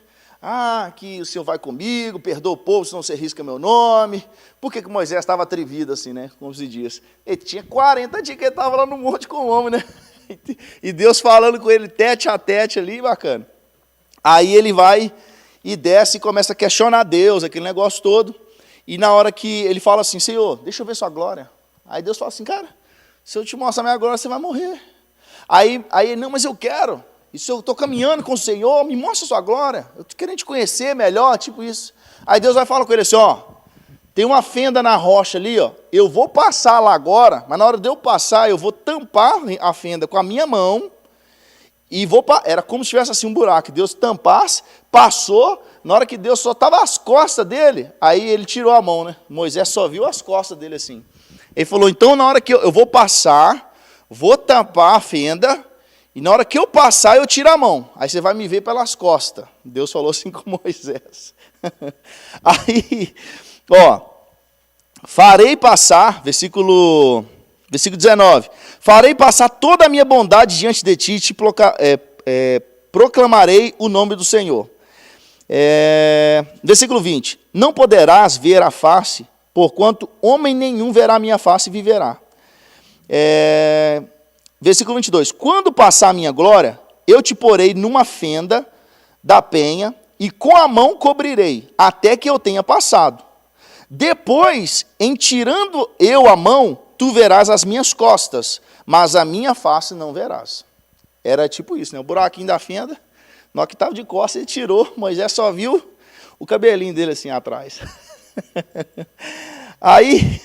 Que o Senhor vai comigo, perdoa o povo, senão você risca meu nome. Por que Moisés estava atrevido assim, né? Como se diz. Ele tinha 40 dias que ele estava lá no monte com o homem, né? E Deus falando com ele tete a tete ali, bacana. Aí ele vai e desce e começa a questionar Deus, aquele negócio todo. E na hora que ele fala assim, Senhor, deixa eu ver sua glória. Aí Deus fala assim, cara, se eu te mostrar minha glória, você vai morrer. Aí não, mas eu quero. E se eu estou caminhando com o Senhor, me mostra a sua glória. Eu estou querendo te conhecer melhor, tipo isso. Aí Deus vai falar com ele assim, ó, tem uma fenda na rocha ali, ó. Eu vou passar lá agora, mas na hora de eu passar, eu vou tampar a fenda com a minha mão. E era como se tivesse assim um buraco. Deus tampasse, passou, na hora que Deus só estava as costas dele, aí ele tirou a mão, né? Moisés só viu as costas dele assim. Ele falou, então na hora que eu vou passar, vou tampar a fenda, e na hora que eu passar, eu tiro a mão. Aí você vai me ver pelas costas. Deus falou assim com Moisés. Aí, ó, farei passar, versículo 19, farei passar toda a minha bondade diante de ti, te proclamarei o nome do Senhor. Versículo 20, não poderás ver a face, porquanto homem nenhum verá a minha face e viverá. Versículo 22, quando passar a minha glória, eu te porei numa fenda da penha, e com a mão cobrirei, até que eu tenha passado. Depois, em tirando eu a mão, tu verás as minhas costas, mas a minha face não verás. Era tipo isso, né? O buraquinho da fenda, na hora que estava de costas, ele tirou, Moisés só viu o cabelinho dele assim atrás. Aí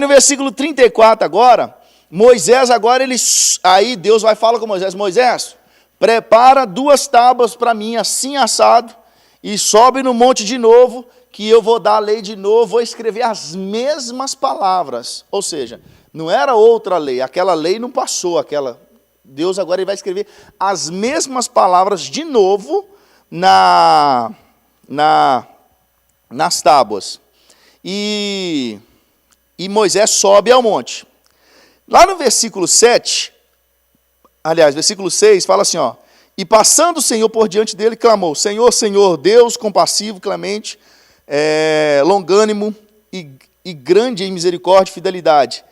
no versículo 34 agora, Moisés agora, aí Deus vai falar com Moisés, Moisés, prepara 2 tábuas para mim, assim assado, e sobe no monte de novo, que eu vou dar a lei de novo, vou escrever as mesmas palavras. Ou seja, não era outra lei, aquela lei não passou, Deus agora ele vai escrever as mesmas palavras de novo nas tábuas. E Moisés sobe ao monte. Lá no versículo 7, aliás, versículo 6, fala assim, ó, e passando o Senhor por diante dele, clamou, Senhor, Senhor, Deus compassivo, clemente, longânimo e grande em misericórdia e fidelidade,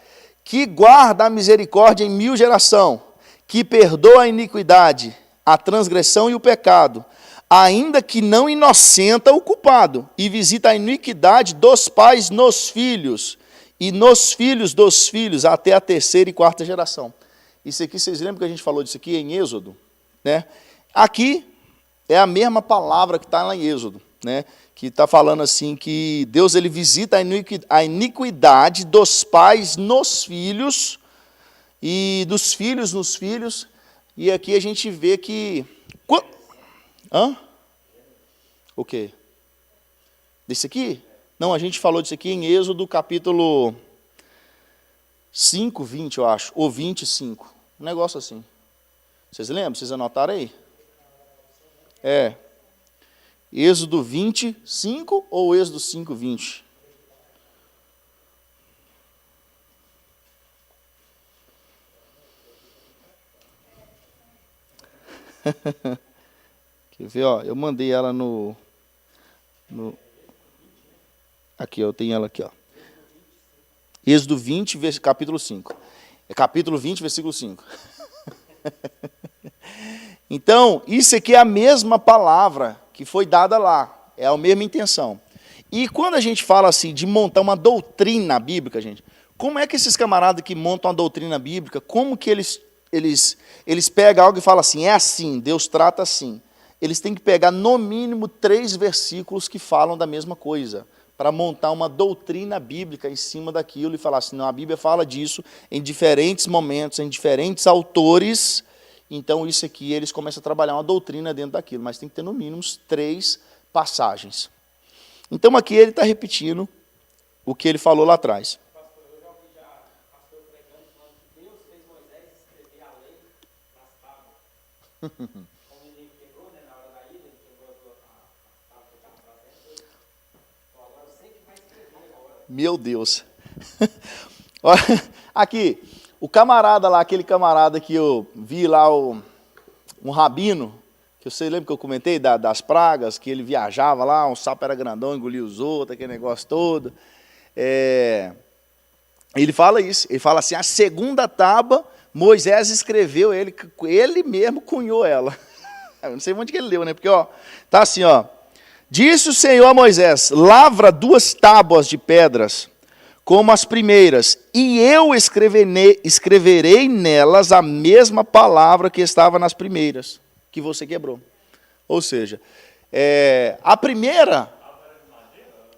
que guarda a misericórdia em 1000 gerações, que perdoa a iniquidade, a transgressão e o pecado, ainda que não inocenta o culpado, e visita a iniquidade dos pais nos filhos, e nos filhos dos filhos, até a 3ª e 4ª geração. Isso aqui, vocês lembram que a gente falou disso aqui em Êxodo? Né? Aqui é a mesma palavra que está lá em Êxodo, né? Que está falando assim, que Deus ele visita a iniquidade dos pais nos filhos, e dos filhos nos filhos, e aqui a gente vê que... O quê? Desse aqui? Não, a gente falou disso aqui em Êxodo capítulo 5, 20, eu acho, ou 25, um negócio assim. Vocês lembram? Vocês anotaram aí? Êxodo 25 ou Êxodo 5, 20? Quer ver, ó? Eu mandei ela no... Aqui, eu tenho ela aqui, ó. Êxodo 20, capítulo 5. É capítulo 20, versículo 5. Então, isso aqui é a mesma palavra que foi dada lá. É a mesma intenção. E quando a gente fala assim de montar uma doutrina bíblica, gente, como é que esses camaradas que montam a doutrina bíblica, como que eles pegam algo e falam assim, é assim, Deus trata assim. Eles têm que pegar no mínimo 3 versículos que falam da mesma coisa, para montar uma doutrina bíblica em cima daquilo e falar assim, não, a Bíblia fala disso em diferentes momentos, em diferentes autores, então isso aqui eles começam a trabalhar uma doutrina dentro daquilo, mas tem que ter no mínimo 3 passagens. Então aqui ele está repetindo o que ele falou lá atrás. Pastor, eu já ouvi pastor pregando falando que Deus fez Moisés escrever a lei nas tábuas. Como ele quebrou, né, na hora da ida, ele quebrou a tábua que estava trazendo. Então agora eu sei que vai escrever agora. Meu Deus. Olha, aqui, o camarada lá, aquele camarada que eu vi lá, um rabino, que você lembra que eu comentei das pragas, que ele viajava lá, um sapo era grandão, engolia os outros, aquele negócio todo. Ele fala isso, ele fala assim, a 2ª tábua, Moisés escreveu, ele mesmo cunhou ela. Eu não sei onde que ele leu, né? Porque, ó, tá assim, ó. Disse o Senhor a Moisés, lavra 2 tábuas de pedras, como as primeiras, e eu escreverei nelas a mesma palavra que estava nas primeiras, que você quebrou. Ou seja, a primeira...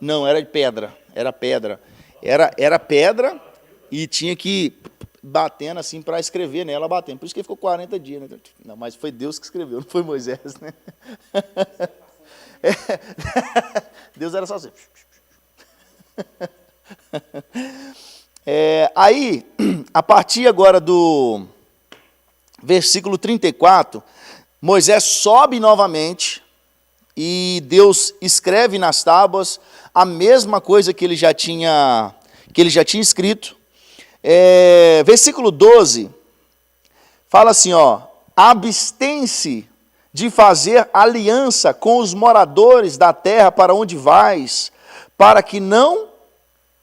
Não, era de pedra, era pedra. Era pedra e tinha que ir batendo assim para escrever nela, batendo. Por isso que ficou 40 dias. Né? Não, mas foi Deus que escreveu, não foi Moisés, né? Deus era só assim. Aí, a partir agora do versículo 34, Moisés sobe novamente e Deus escreve nas tábuas a mesma coisa que ele já tinha escrito. Versículo 12 fala assim, ó, abstém-se de fazer aliança com os moradores da terra para onde vais, para que não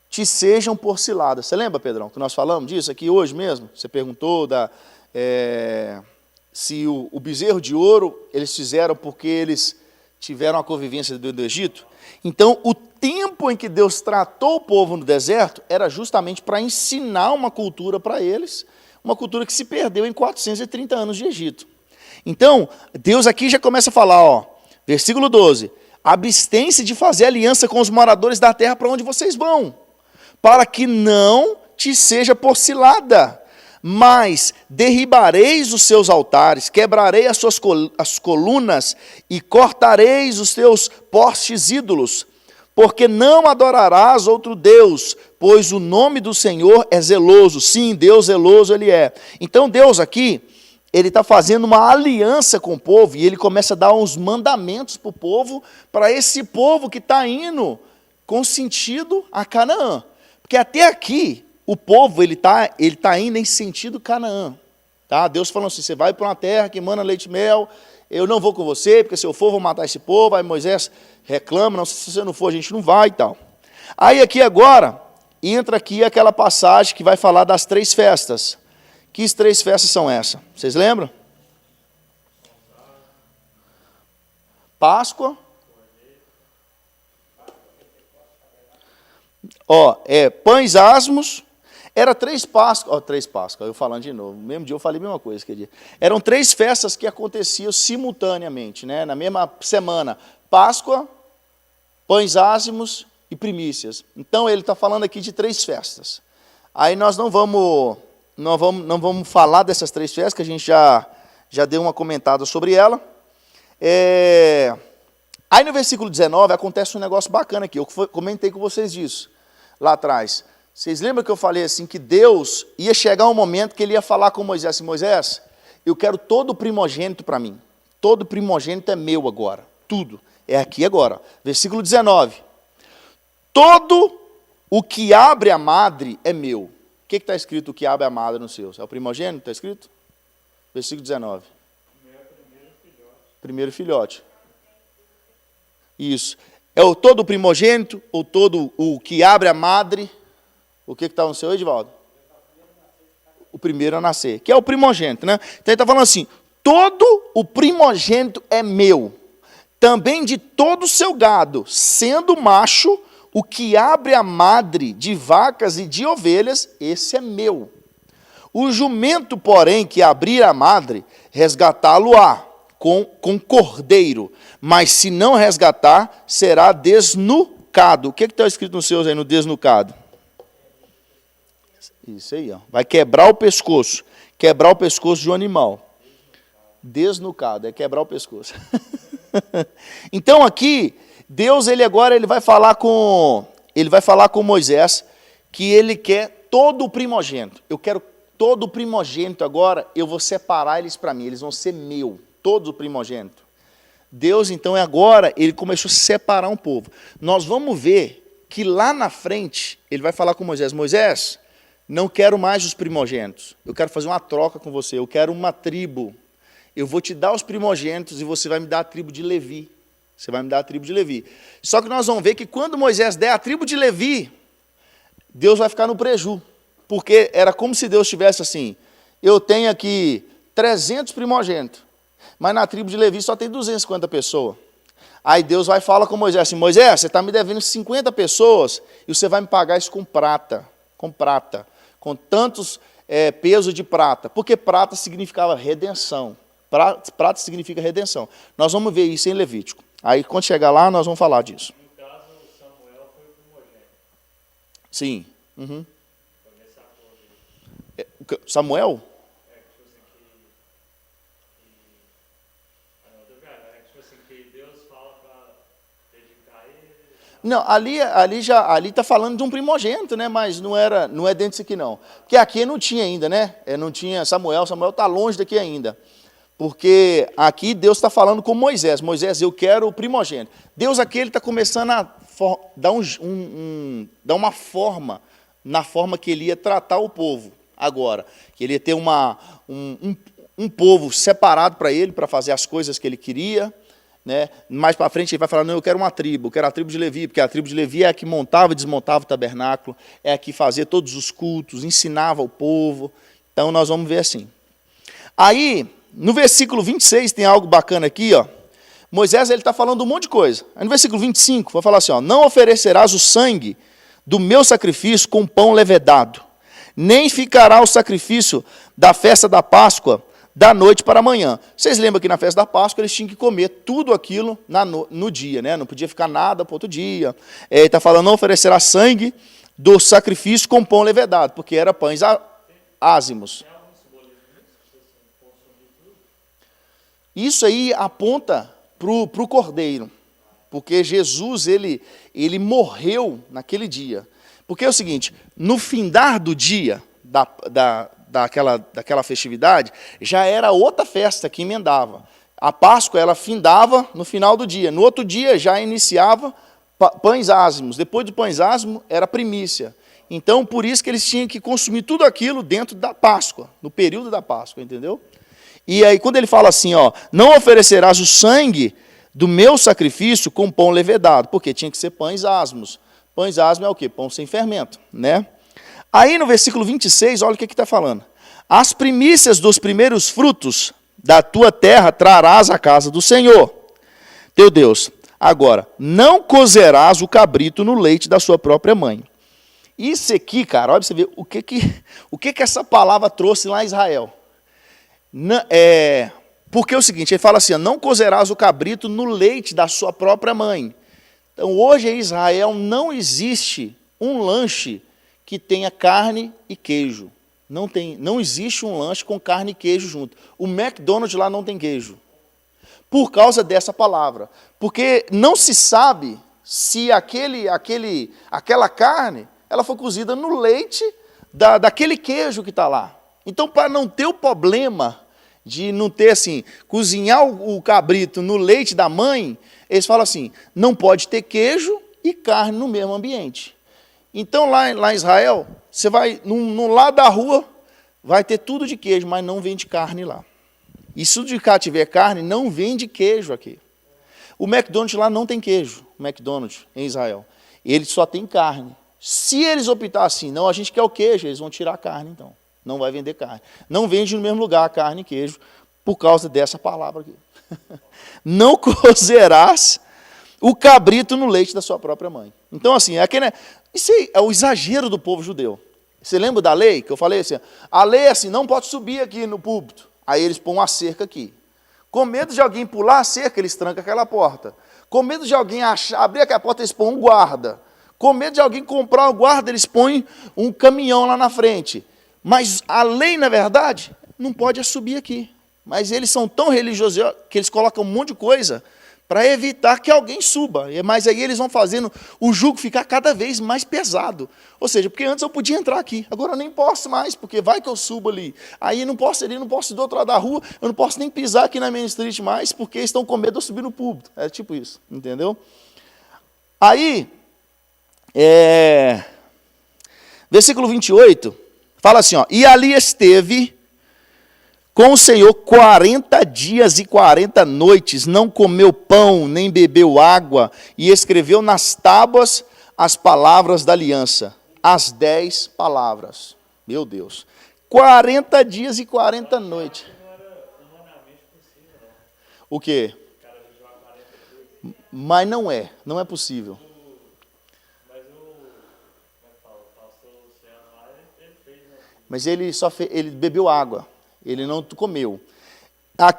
te sejam por cilada. Você lembra, Pedrão, que nós falamos disso aqui hoje mesmo? Você perguntou se o bezerro de ouro eles fizeram porque eles tiveram a convivência do Egito. Então, o tempo em que Deus tratou o povo no deserto era justamente para ensinar uma cultura para eles, uma cultura que se perdeu em 430 anos de Egito. Então, Deus aqui já começa a falar, ó, versículo 12, abstém-se de fazer aliança com os moradores da terra para onde vocês vão, para que não te seja por cilada, mas derribareis os seus altares, quebrarei as colunas e cortareis os teus postes ídolos, porque não adorarás outro Deus, pois o nome do Senhor é zeloso. Sim, Deus zeloso Ele é. Então Deus aqui, Ele está fazendo uma aliança com o povo, e Ele começa a dar uns mandamentos para o povo, para esse povo que está indo com sentido a Canaã. Porque até aqui, o povo ele tá indo em sentido Canaã. Tá? Deus falando assim, você vai para uma terra que emana leite e mel, eu não vou com você, porque se eu for, vou matar esse povo. Aí Moisés reclama, não, se você não for, a gente não vai e tal. Aí aqui agora, entra aqui aquela passagem que vai falar das 3 festas. Que 3 festas são essas? Vocês lembram? Páscoa. Ó, pães asmos. Era 3 Páscoas, ó, 3 Páscoas, eu falando de novo, no mesmo dia eu falei a mesma coisa aquele dia. Eram 3 festas que aconteciam simultaneamente, né? Na mesma semana, Páscoa, pães ázimos e primícias. Então ele está falando aqui de 3 festas. Aí nós não vamos falar dessas 3 festas, que a gente já deu uma comentada sobre ela. Aí no versículo 19 acontece um negócio bacana aqui, eu comentei com vocês disso lá atrás. Vocês lembram que eu falei assim, que Deus ia chegar um momento que Ele ia falar com Moisés assim, Moisés, eu quero todo o primogênito para mim. Todo primogênito é meu agora. Tudo. É aqui agora. Versículo 19. Todo o que abre a madre é meu. O que está escrito o que abre a madre nos seus? É o primogênito? Está escrito? Versículo 19. Primeiro filhote. Isso. É o todo o primogênito, ou todo o que abre a madre. O que está no seu, Edivaldo? O primeiro a nascer, que é o primogênito, né? Então ele está falando assim, todo o primogênito é meu, também de todo o seu gado, sendo macho, o que abre a madre de vacas e de ovelhas, esse é meu. O jumento, porém, que abrir a madre, resgatá-lo-á com cordeiro, mas se não resgatar, será desnucado. O que está escrito nos seus aí, no desnucado? Isso aí, ó. Vai quebrar o pescoço de um animal. Desnucado, é quebrar o pescoço. Então aqui, Deus ele vai falar com Moisés que ele quer todo o primogênito. Eu quero todo o primogênito agora, eu vou separar eles para mim, eles vão ser meu, todo o primogênito. Deus então agora, ele começou a separar um povo. Nós vamos ver que lá na frente, ele vai falar com Moisés, Moisés, não quero mais os primogênitos, eu quero fazer uma troca com você, eu quero uma tribo, eu vou te dar os primogênitos e você vai me dar a tribo de Levi, você vai me dar a tribo de Levi. Só que nós vamos ver que quando Moisés der a tribo de Levi, Deus vai ficar no preju, porque era como se Deus tivesse assim, eu tenho aqui 300 primogênitos, mas na tribo de Levi só tem 250 pessoas. Aí Deus vai falar com Moisés assim, Moisés, você está me devendo 50 pessoas e você vai me pagar isso com prata, com tantos pesos de prata, porque prata significava redenção. Prata significa redenção. Nós vamos ver isso em Levítico. Aí, quando chegar lá, nós vamos falar disso. No caso, Samuel foi o primogênito. Sim. Uhum. Foi nesse acordo aí. Samuel? Que Deus fala para dedicar ele. Não, ali está falando de um primogênito, né? Mas não é dentro disso aqui não. Porque aqui não tinha ainda, né? Não tinha Samuel está longe daqui ainda. Porque aqui Deus está falando com Moisés. Moisés, eu quero o primogênito. Deus aqui está começando a dar uma forma, na forma que ele ia tratar o povo agora. Que ele ia ter um povo separado para ele, para fazer as coisas que ele queria. Né? Mais para frente ele vai falar, não, eu quero uma tribo, eu quero a tribo de Levi, porque a tribo de Levi é a que montava e desmontava o tabernáculo, é a que fazia todos os cultos, ensinava o povo. Então nós vamos ver assim. Aí, no versículo 26 tem algo bacana aqui, ó. Moisés ele está falando um monte de coisa. Aí no versículo 25, vai falar assim, ó, não oferecerás o sangue do meu sacrifício com pão levedado, nem ficará o sacrifício da festa da Páscoa da noite para amanhã. Vocês lembram que na festa da Páscoa eles tinham que comer tudo aquilo no dia, né? Não podia ficar nada para outro dia. Ele está falando, não oferecerá sangue do sacrifício com pão levedado, porque era pães ázimos. Isso aí aponta para o Cordeiro, porque Jesus ele morreu naquele dia. Porque é o seguinte, no findar do dia daquela festividade, já era outra festa que emendava. A Páscoa, ela findava no final do dia. No outro dia, já iniciava pães ázimos. Depois do pães ázimos, era primícia. Então, por isso que eles tinham que consumir tudo aquilo dentro da Páscoa, no período da Páscoa, entendeu? E aí, quando ele fala assim, ó, não oferecerás o sangue do meu sacrifício com pão levedado, porque tinha que ser pães ázimos. Pães ázimos é o quê? Pão sem fermento, né? Aí no versículo 26, olha o que está falando. As primícias dos primeiros frutos da tua terra trarás à casa do Senhor, teu Deus. Agora, não cozerás o cabrito no leite da sua própria mãe. Isso aqui, cara, olha para você ver o que essa palavra trouxe lá em Israel. Porque é o seguinte, ele fala assim, não cozerás o cabrito no leite da sua própria mãe. Então, hoje em Israel não existe um lanche que tenha carne e queijo. Não existe um lanche com carne e queijo junto. O McDonald's lá não tem queijo. Por causa dessa palavra. Porque não se sabe se aquela carne ela foi cozida no leite daquele queijo que está lá. Então, para não ter o problema de não ter assim, cozinhar o cabrito no leite da mãe, eles falam assim, não pode ter queijo e carne no mesmo ambiente. Então, lá em Israel, você vai, no lado da rua, vai ter tudo de queijo, mas não vende carne lá. E se de cá tiver carne, não vende queijo aqui. O McDonald's lá não tem queijo, o McDonald's em Israel. Ele só tem carne. Se eles optarem assim, não, a gente quer o queijo, eles vão tirar a carne, então. Não vai vender carne. Não vende no mesmo lugar carne e queijo, por causa dessa palavra aqui. Não cozerás o cabrito no leite da sua própria mãe. Então, assim, isso aí é o exagero do povo judeu. Você lembra da lei que eu falei assim? A lei é assim, não pode subir aqui no púlpito. Aí eles põem uma cerca aqui. Com medo de alguém pular a cerca, eles trancam aquela porta. Com medo de alguém abrir aquela porta, eles põem um guarda. Com medo de alguém comprar um guarda, eles põem um caminhão lá na frente. Mas a lei, na verdade, não pode subir aqui. Mas eles são tão religiosos que eles colocam um monte de coisa para evitar que alguém suba. Mas aí eles vão fazendo o jugo ficar cada vez mais pesado. Ou seja, porque antes eu podia entrar aqui, agora eu nem posso mais, porque vai que eu subo ali. Aí não posso ir, não posso ir do outro lado da rua, eu não posso nem pisar aqui na Main Street mais, porque eles estão com medo de eu subir no púlpito. É tipo isso, entendeu? Aí, versículo 28, fala assim, ó, e ali esteve com o Senhor 40 dias e 40 noites, não comeu pão, nem bebeu água, e escreveu nas tábuas as palavras da aliança, as 10 palavras. Meu Deus. 40 dias e 40 noites. O quê? Mas não é possível. Mas ele bebeu água. Ele não comeu.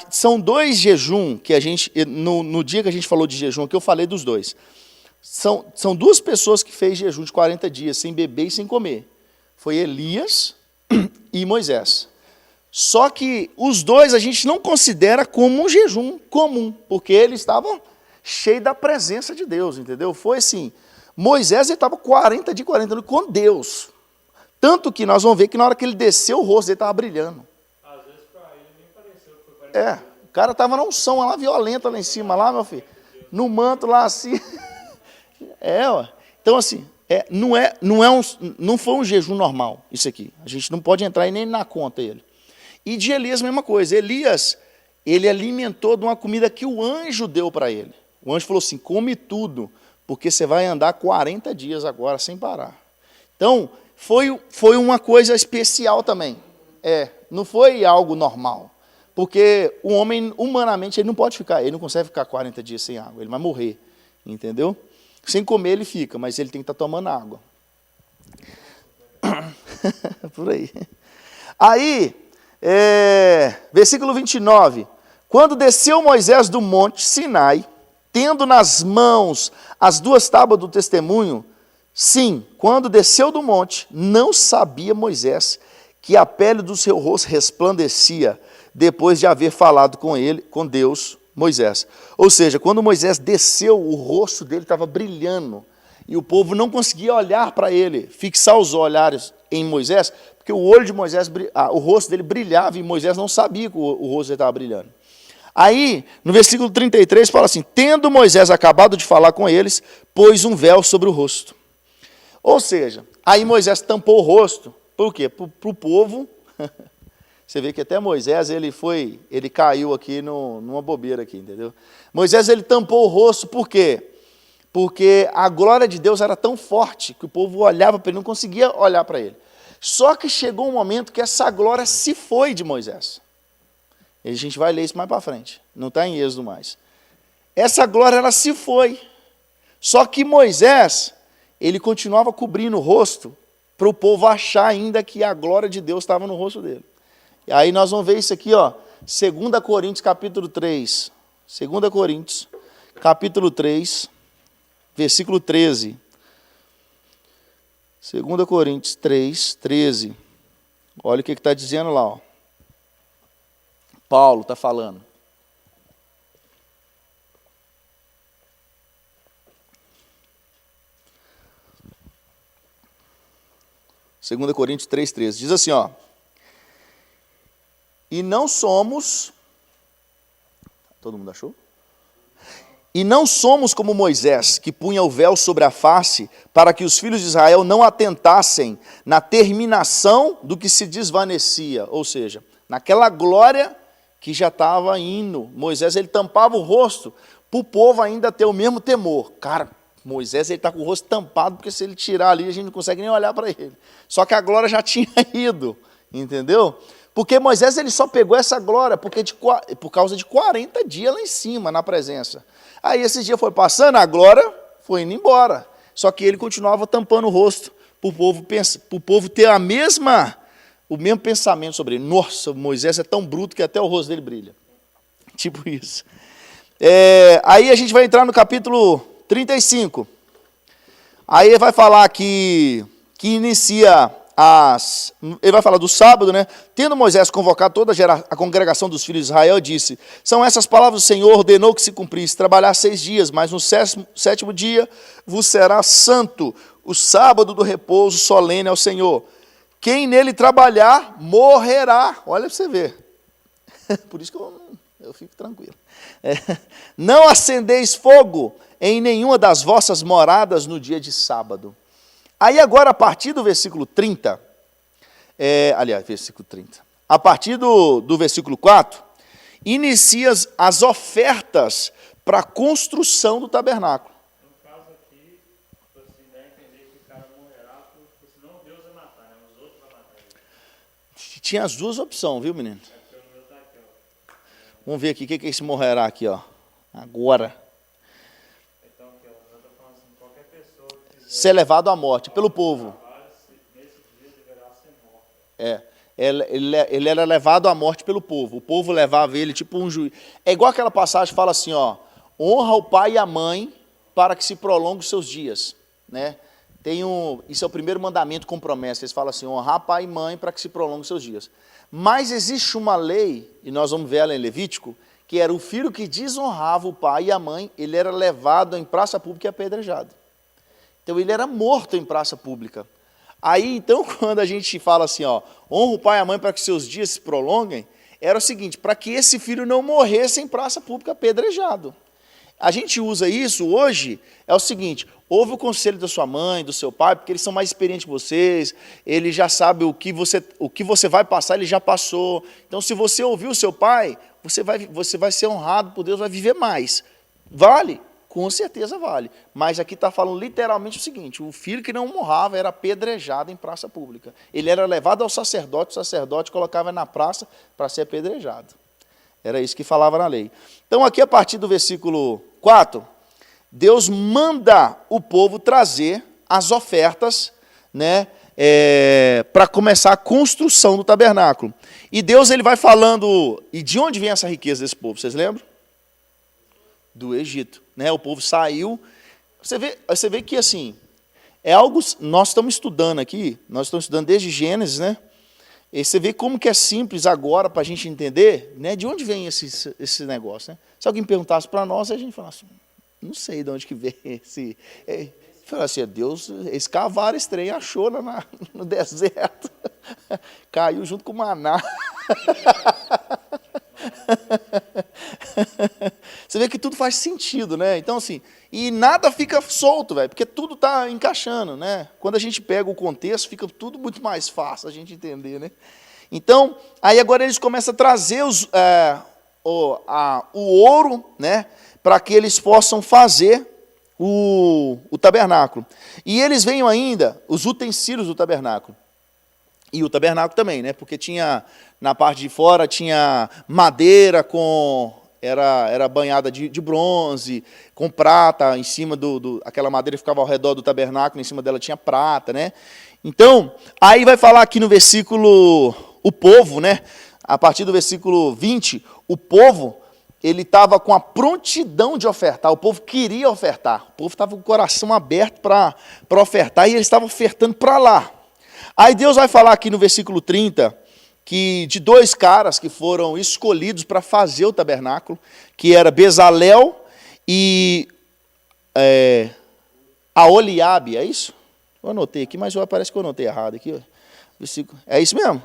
São 2 jejum que a gente, no dia que a gente falou de jejum, que eu falei dos 2. São 2 pessoas que fez jejum de 40 dias, sem beber e sem comer. Foi Elias e Moisés. Só que os 2 a gente não considera como um jejum comum, porque eles estavam cheios da presença de Deus, entendeu? Foi assim, Moisés estava 40 dias, 40 anos com Deus. Tanto que nós vamos ver que na hora que ele desceu, o rosto dele estava brilhando. O cara estava na unção lá violenta lá em cima, lá, meu filho. No manto lá assim. Então, assim, não foi um jejum normal, isso aqui. A gente não pode entrar nem na conta ele. E de Elias, a mesma coisa. Elias, ele alimentou de uma comida que o anjo deu para ele. O anjo falou assim, come tudo, porque você vai andar 40 dias agora sem parar. Então, foi uma coisa especial também. Não foi algo normal. Porque o homem, humanamente, ele não pode ficar, ele não consegue ficar 40 dias sem água, ele vai morrer, entendeu? Sem comer ele fica, mas ele tem que estar tomando água. Por aí. Aí, versículo 29. Quando desceu Moisés do monte Sinai, tendo nas mãos as 2 tábuas do testemunho, sim, quando desceu do monte, não sabia Moisés que a pele do seu rosto resplandecia, depois de haver falado com Deus, Moisés. Ou seja, quando Moisés desceu, o rosto dele estava brilhando, e o povo não conseguia olhar para ele, fixar os olhares em Moisés, porque o olho de Moisés, o rosto dele brilhava, e Moisés não sabia que o rosto dele estava brilhando. Aí, no versículo 33, fala assim, tendo Moisés acabado de falar com eles, pôs um véu sobre o rosto. Ou seja, aí Moisés tampou o rosto, por quê? Para o povo, você vê que até Moisés, ele caiu aqui numa bobeira aqui, entendeu? Moisés, ele tampou o rosto, por quê? Porque a glória de Deus era tão forte, que o povo olhava para ele, não conseguia olhar para ele. Só que chegou um momento que essa glória se foi de Moisés. E a gente vai ler isso mais para frente. Não está em Êxodo mais. Essa glória, ela se foi. Só que Moisés, ele continuava cobrindo o rosto, para o povo achar ainda que a glória de Deus estava no rosto dele. E aí nós vamos ver isso aqui, ó, 2 Coríntios, capítulo 3. 2 Coríntios, capítulo 3, versículo 13. 2 Coríntios 3, 13. Olha o que está dizendo lá, ó. Paulo está falando. Segunda Coríntios 3,13. Diz assim, ó. E não somos... Todo mundo achou? E não somos como Moisés, que punha o véu sobre a face, para que os filhos de Israel não atentassem na terminação do que se desvanecia. Ou seja, naquela glória que já estava indo. Moisés, ele tampava o rosto, para o povo ainda ter o mesmo temor. Cara, Moisés, ele está com o rosto tampado, porque se ele tirar ali, a gente não consegue nem olhar para ele. Só que a glória já tinha ido, entendeu? Porque Moisés, ele só pegou essa glória por causa de 40 dias lá em cima, na presença. Aí esse dia foi passando, a glória foi indo embora. Só que ele continuava tampando o rosto, para o povo ter o mesmo pensamento sobre ele. Nossa, Moisés é tão bruto que até o rosto dele brilha. Tipo isso. Aí a gente vai entrar no capítulo 35. Aí ele vai falar que inicia ele vai falar do sábado, né? Tendo Moisés convocado toda a congregação dos filhos de Israel, disse, são essas palavras do Senhor, ordenou que se cumprisse, trabalhar 6 dias, mas no sétimo dia vos será santo, o sábado do repouso solene ao Senhor. Quem nele trabalhar, morrerá. Olha para você ver. Por isso que eu fico tranquilo. Não acendeis fogo em nenhuma das vossas moradas no dia de sábado. Aí agora, a partir do versículo 30, versículo 30, a partir do versículo 4, inicia as ofertas para a construção do tabernáculo. No caso aqui, dá a entender que o cara morrerá, porque senão Deus vai matar, né? Os outros vão matar ele. Tinha as duas opções, viu, menino? Vamos ver aqui, o que é esse morrerá aqui, ó. Agora. Então, aqui, ó, eu estou falando assim, qualquer pessoa que quiser ser levado à morte pelo povo. nesse dia deverá ser morto. Ele era levado à morte pelo povo. O povo levava ele tipo um juiz. É igual aquela passagem que fala assim, ó, honra o pai e a mãe para que se prolongue os seus dias, né? Isso é o primeiro mandamento com promessa. Eles falam assim, honrar pai e mãe para que se prolongue os seus dias. Mas existe uma lei, e nós vamos ver ela em Levítico, que era o filho que desonrava o pai e a mãe, ele era levado em praça pública e apedrejado. Então ele era morto em praça pública. Aí, então, quando a gente fala assim, ó, honra o pai e a mãe para que seus dias se prolonguem, era o seguinte, para que esse filho não morresse em praça pública apedrejado. A gente usa isso hoje, é o seguinte, ouve o conselho da sua mãe, do seu pai, porque eles são mais experientes que vocês, ele já sabe o que você vai passar, ele já passou. Então, se você ouvir o seu pai, você vai ser honrado por Deus, vai viver mais. Vale? Com certeza vale. Mas aqui está falando literalmente o seguinte, o filho que não honrava era apedrejado em praça pública. Ele era levado ao sacerdote, o sacerdote colocava na praça para ser apedrejado. Era isso que falava na lei. Então, aqui a partir do versículo 4, Deus manda o povo trazer as ofertas, né, para começar a construção do tabernáculo. E Deus ele vai falando, e de onde vem essa riqueza desse povo, vocês lembram? Do Egito, né? O povo saiu. Você vê que assim, é algo, nós estamos estudando aqui, nós estamos estudando desde Gênesis, né? E você vê como que é simples agora para a gente entender, né? De onde vem esse negócio, né? Se alguém perguntasse para nós, a gente falasse, não sei de onde que vem esse... Falei assim, Deus, eles cavaram esse trem, achou lá no deserto, caiu junto com o maná. Você vê que tudo faz sentido, né? Então, assim, e nada fica solto, velho, porque tudo está encaixando, né? Quando a gente pega o contexto, fica tudo muito mais fácil a gente entender, né? Então, aí agora eles começam a trazer o ouro, né? Para que eles possam fazer o tabernáculo. E eles veem ainda os utensílios do tabernáculo. E o tabernáculo também, né? Porque tinha, na parte de fora, tinha madeira era banhada de bronze, com prata, em cima aquela madeira que ficava ao redor do tabernáculo, em cima dela tinha prata, né? Então, aí vai falar aqui no versículo, o povo, né? A partir do versículo 20, o povo, ele estava com a prontidão de ofertar, o povo queria ofertar, o povo estava com o coração aberto para ofertar, e eles estavam ofertando para lá. Aí Deus vai falar aqui no versículo 30, que de dois caras que foram escolhidos para fazer o tabernáculo, que era Bezalel e Aholiabe, é isso? Eu anotei aqui, mas parece que eu anotei errado aqui. É isso mesmo?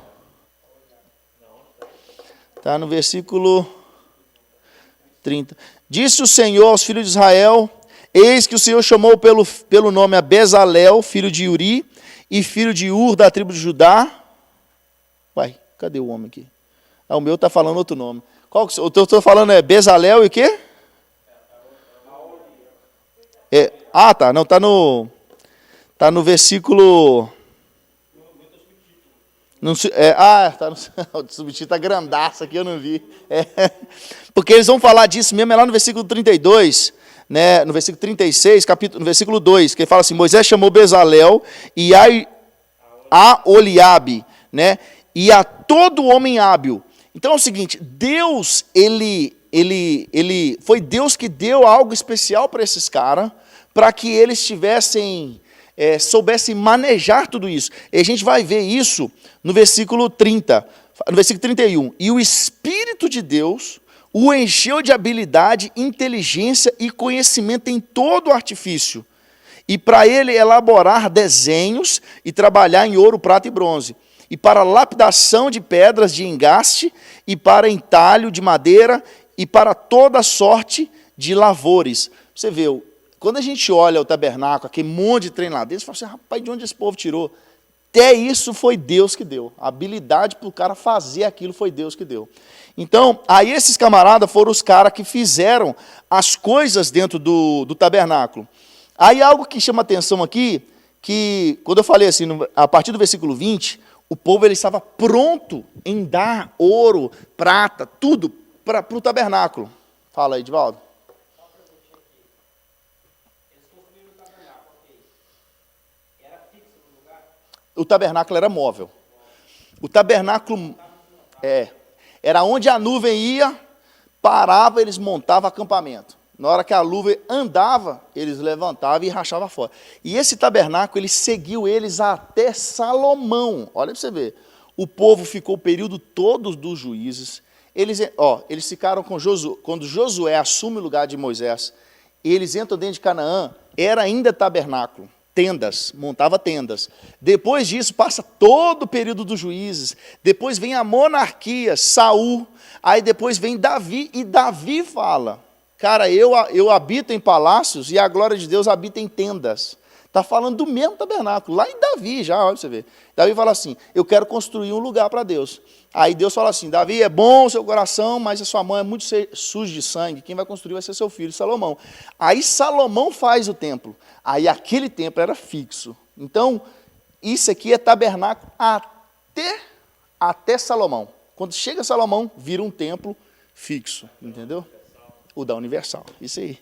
Está no versículo 30. Disse o Senhor aos filhos de Israel, eis que o Senhor chamou pelo nome a Bezalel, filho de Uri, e filho de Ur, da tribo de Judá. Vai, cadê o homem aqui? O meu está falando outro nome. O que eu estou falando é Bezalel e o quê? Tá. Não, está no versículo... tá no o subtítulo está grandaço aqui, eu não vi. Porque eles vão falar disso mesmo, é lá no versículo 32, né, no versículo 36, no versículo 2, que ele fala assim, Moisés chamou Bezalel e Aholiabe, né, e a todo homem hábil. Então é o seguinte, Deus, foi Deus que deu algo especial para esses caras, para que eles soubessem manejar tudo isso. E a gente vai ver isso no versículo 30, no versículo 31. E o Espírito de Deus o encheu de habilidade, inteligência e conhecimento em todo o artifício. E para ele elaborar desenhos e trabalhar em ouro, prata e bronze. E para lapidação de pedras de engaste, e para entalho de madeira, e para toda sorte de lavores. Você vê, quando a gente olha o tabernáculo, aquele monte de trem lá dentro, você fala assim, rapaz, de onde esse povo tirou? Até isso foi Deus que deu. A habilidade para o cara fazer aquilo foi Deus que deu. Então, aí esses camaradas foram os caras que fizeram as coisas dentro do tabernáculo. Aí algo que chama atenção aqui, que quando eu falei assim, a partir do versículo 20, o povo ele estava pronto em dar ouro, prata, tudo para o tabernáculo. Fala aí, Edivaldo. O tabernáculo era móvel. O tabernáculo era onde a nuvem ia, parava, eles montavam acampamento. Na hora que a nuvem andava, eles levantavam e rachavam fora. E esse tabernáculo, ele seguiu eles até Salomão. Olha para você ver. O povo ficou o período todo dos juízes. Eles ficaram com Josué. Quando Josué assume o lugar de Moisés, eles entram dentro de Canaã, era ainda tabernáculo. Tendas, montava tendas. Depois disso, passa todo o período dos juízes. Depois vem a monarquia, Saul. Aí depois vem Davi, e Davi fala, cara, eu habito em palácios e a glória de Deus habita em tendas. Está falando do mesmo tabernáculo, lá em Davi já, olha para você ver. Davi fala assim, eu quero construir um lugar para Deus. Aí Deus fala assim, Davi, é bom o seu coração, mas a sua mão é muito suja de sangue, quem vai construir vai ser seu filho, Salomão. Aí Salomão faz o templo, aí aquele templo era fixo. Então, isso aqui é tabernáculo até Salomão. Quando chega Salomão, vira um templo fixo, entendeu? O da Universal, isso aí.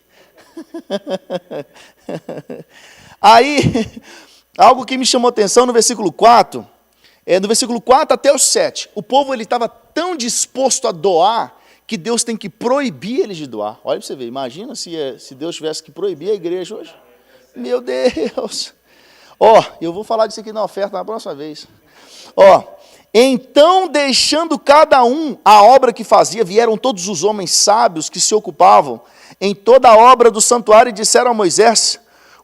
Aí, algo que me chamou atenção no versículo 4, no versículo 4 até o 7, o povo estava tão disposto a doar, que Deus tem que proibir eles de doar. Olha para você ver, imagina se Deus tivesse que proibir a igreja hoje. Meu Deus! Eu vou falar disso aqui na oferta na próxima vez. Então, deixando cada um a obra que fazia, vieram todos os homens sábios que se ocupavam em toda a obra do santuário e disseram a Moisés: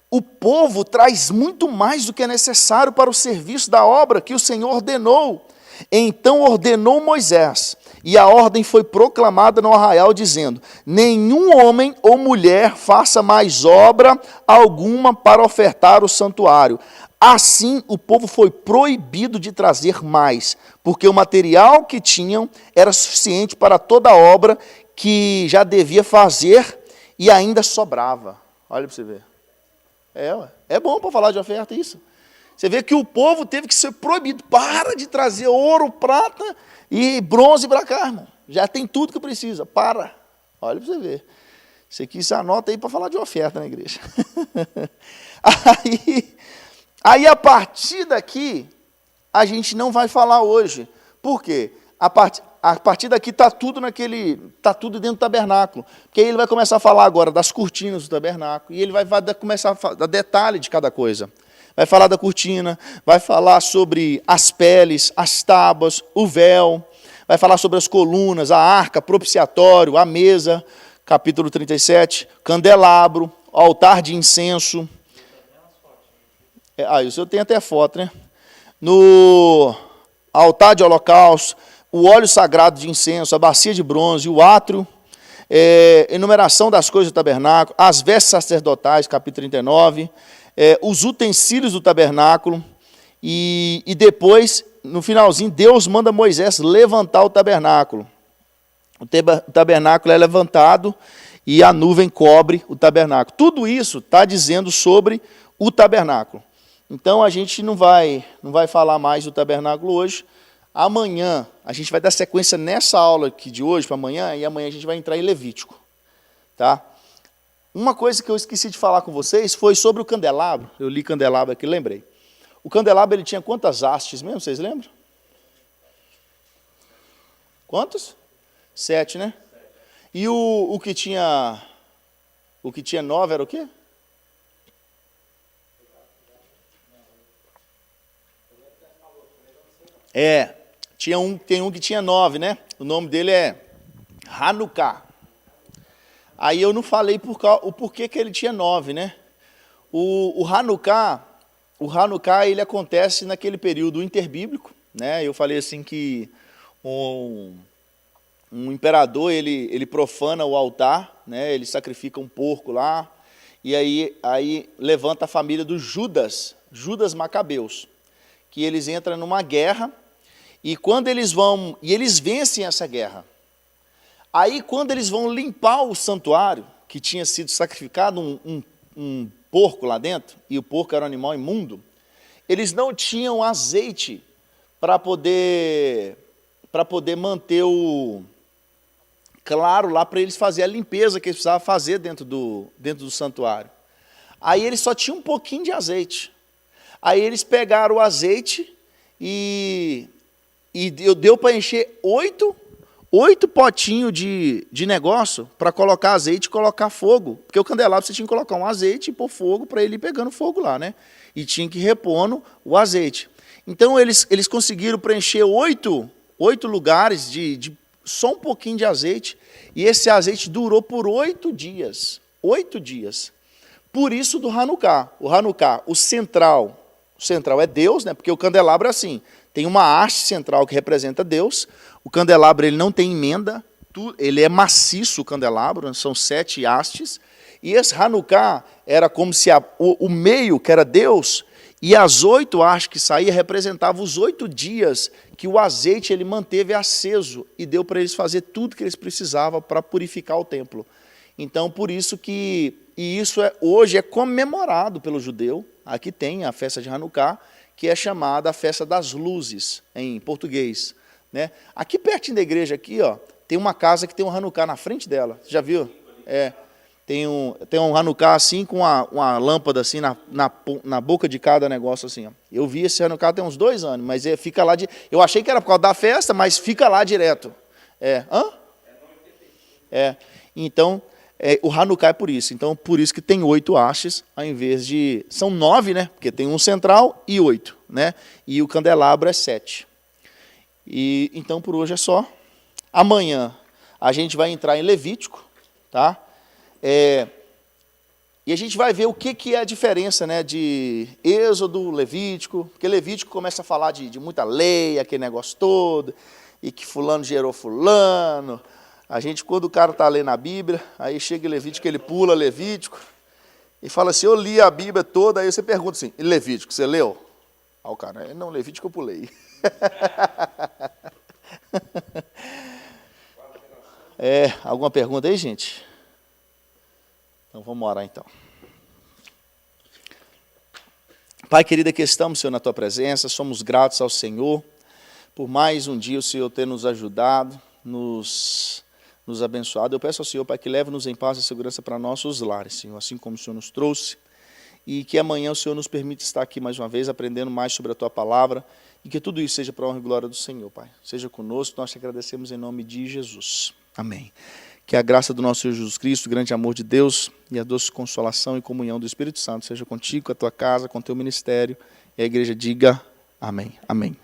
o povo traz muito mais do que é necessário para o serviço da obra que o Senhor ordenou. Então ordenou Moisés, e a ordem foi proclamada no arraial, dizendo: nenhum homem ou mulher faça mais obra alguma para ofertar o santuário. Assim, o povo foi proibido de trazer mais, porque o material que tinham era suficiente para toda a obra que já devia fazer e ainda sobrava. Olha para você ver. É bom para falar de oferta isso. Você vê que o povo teve que ser proibido. Para de trazer ouro, prata e bronze para cá, irmão. Já tem tudo que precisa. Para. Olha para você ver. Isso aqui você anota aí para falar de oferta na igreja. Aí, a partir daqui, a gente não vai falar hoje. Por quê? A partir daqui está tudo dentro do tabernáculo. Porque aí ele vai começar a falar agora das cortinas do tabernáculo. E ele vai começar a dar detalhe de cada coisa. Vai falar da cortina, vai falar sobre as peles, as tábuas, o véu, vai falar sobre as colunas, a arca, propiciatório, a mesa, capítulo 37, candelabro, altar de incenso. Isso eu tenho até foto, né? No altar de holocausto, o óleo sagrado de incenso, a bacia de bronze, o átrio, enumeração das coisas do tabernáculo, as vestes sacerdotais, capítulo 39, os utensílios do tabernáculo, e depois, no finalzinho, Deus manda Moisés levantar o tabernáculo. O tabernáculo é levantado e a nuvem cobre o tabernáculo. Tudo isso está dizendo sobre o tabernáculo. Então, a gente não vai falar mais do tabernáculo hoje. Amanhã, a gente vai dar sequência nessa aula aqui de hoje para amanhã, e amanhã a gente vai entrar em Levítico. Tá? Uma coisa que eu esqueci de falar com vocês foi sobre o candelabro. Eu li candelabro aqui, lembrei. O candelabro, ele tinha quantas hastes mesmo, vocês lembram? Quantos? 7, né? E o que tinha 9 era o quê? Tem um que tinha 9, né? O nome dele é Hanukkah. Aí eu não falei o porquê que ele tinha 9, né? O Hanukkah, ele acontece naquele período interbíblico, né? Eu falei assim que um imperador, ele profana o altar, né? Ele sacrifica um porco lá, e aí levanta a família dos Judas Macabeus, que eles entram numa guerra, e quando eles vencem essa guerra. Aí, quando eles vão limpar o santuário, que tinha sido sacrificado um porco lá dentro, e o porco era um animal imundo, eles não tinham azeite para poder manter o claro lá, para eles fazerem a limpeza que eles precisavam fazer dentro do santuário. Aí eles só tinham um pouquinho de azeite. Aí eles pegaram o azeite e deu para encher 8 potinhos de negócio para colocar azeite e colocar fogo. Porque o candelabro você tinha que colocar um azeite e pôr fogo para ele ir pegando fogo lá, né? E tinha que ir repondo o azeite. Então eles conseguiram preencher 8 lugares de só um pouquinho de azeite. E esse azeite durou por 8 dias. 8 dias. Por isso do Hanukkah. O Hanukkah, o central é Deus, né? Porque o candelabro é assim. Tem uma haste central que representa Deus. O candelabro ele não tem emenda, ele é maciço o candelabro, são 7 hastes. E esse Hanukkah era como se o meio, que era Deus, e as 8 hastes que saíam representavam os 8 dias que o azeite ele manteve aceso e deu para eles fazer tudo que eles precisavam para purificar o templo. Então, por isso que, hoje é comemorado pelo judeu. Aqui tem a festa de Hanukkah, que é chamada a festa das luzes, em português. Né? Aqui pertinho da igreja, aqui, tem uma casa que tem um Hanukkah na frente dela. Você já viu? Tem um Hanukkah assim, com uma lâmpada assim na boca de cada negócio assim. Ó. Eu vi esse Hanukkah tem uns 2 anos, mas fica lá. Eu achei que era por causa da festa, mas fica lá direto. Então, o Hanukkah é por isso. Então, por isso que tem 8 hastes, ao invés de... São 9, né? Porque tem um central e 8, né? E o candelabro é 7. E, então, por hoje é só. Amanhã, a gente vai entrar em Levítico, tá? E a gente vai ver o que é a diferença, né, de Êxodo, Levítico, porque Levítico começa a falar de muita lei, aquele negócio todo, e que fulano gerou fulano. A gente, quando o cara está lendo a Bíblia, aí chega em Levítico, ele pula Levítico, e fala assim, eu li a Bíblia toda, aí você pergunta assim, e Levítico, você leu? Aí o cara, não, Levítico eu pulei. Alguma pergunta aí, gente? Então, vamos orar, então. Pai querido, aqui estamos, Senhor, na Tua presença, somos gratos ao Senhor, por mais um dia o Senhor ter nos ajudado, nos abençoado. Eu peço ao Senhor, Pai, que leve-nos em paz e segurança para nossos lares, Senhor, assim como o Senhor nos trouxe, e que amanhã o Senhor nos permita estar aqui mais uma vez, aprendendo mais sobre a Tua palavra, e que tudo isso seja para a honra e glória do Senhor, Pai. Seja conosco, nós te agradecemos em nome de Jesus. Amém. Que a graça do nosso Senhor Jesus Cristo, o grande amor de Deus e a doce consolação e comunhão do Espírito Santo seja contigo, com a tua casa, com o teu ministério, e a igreja diga amém. Amém.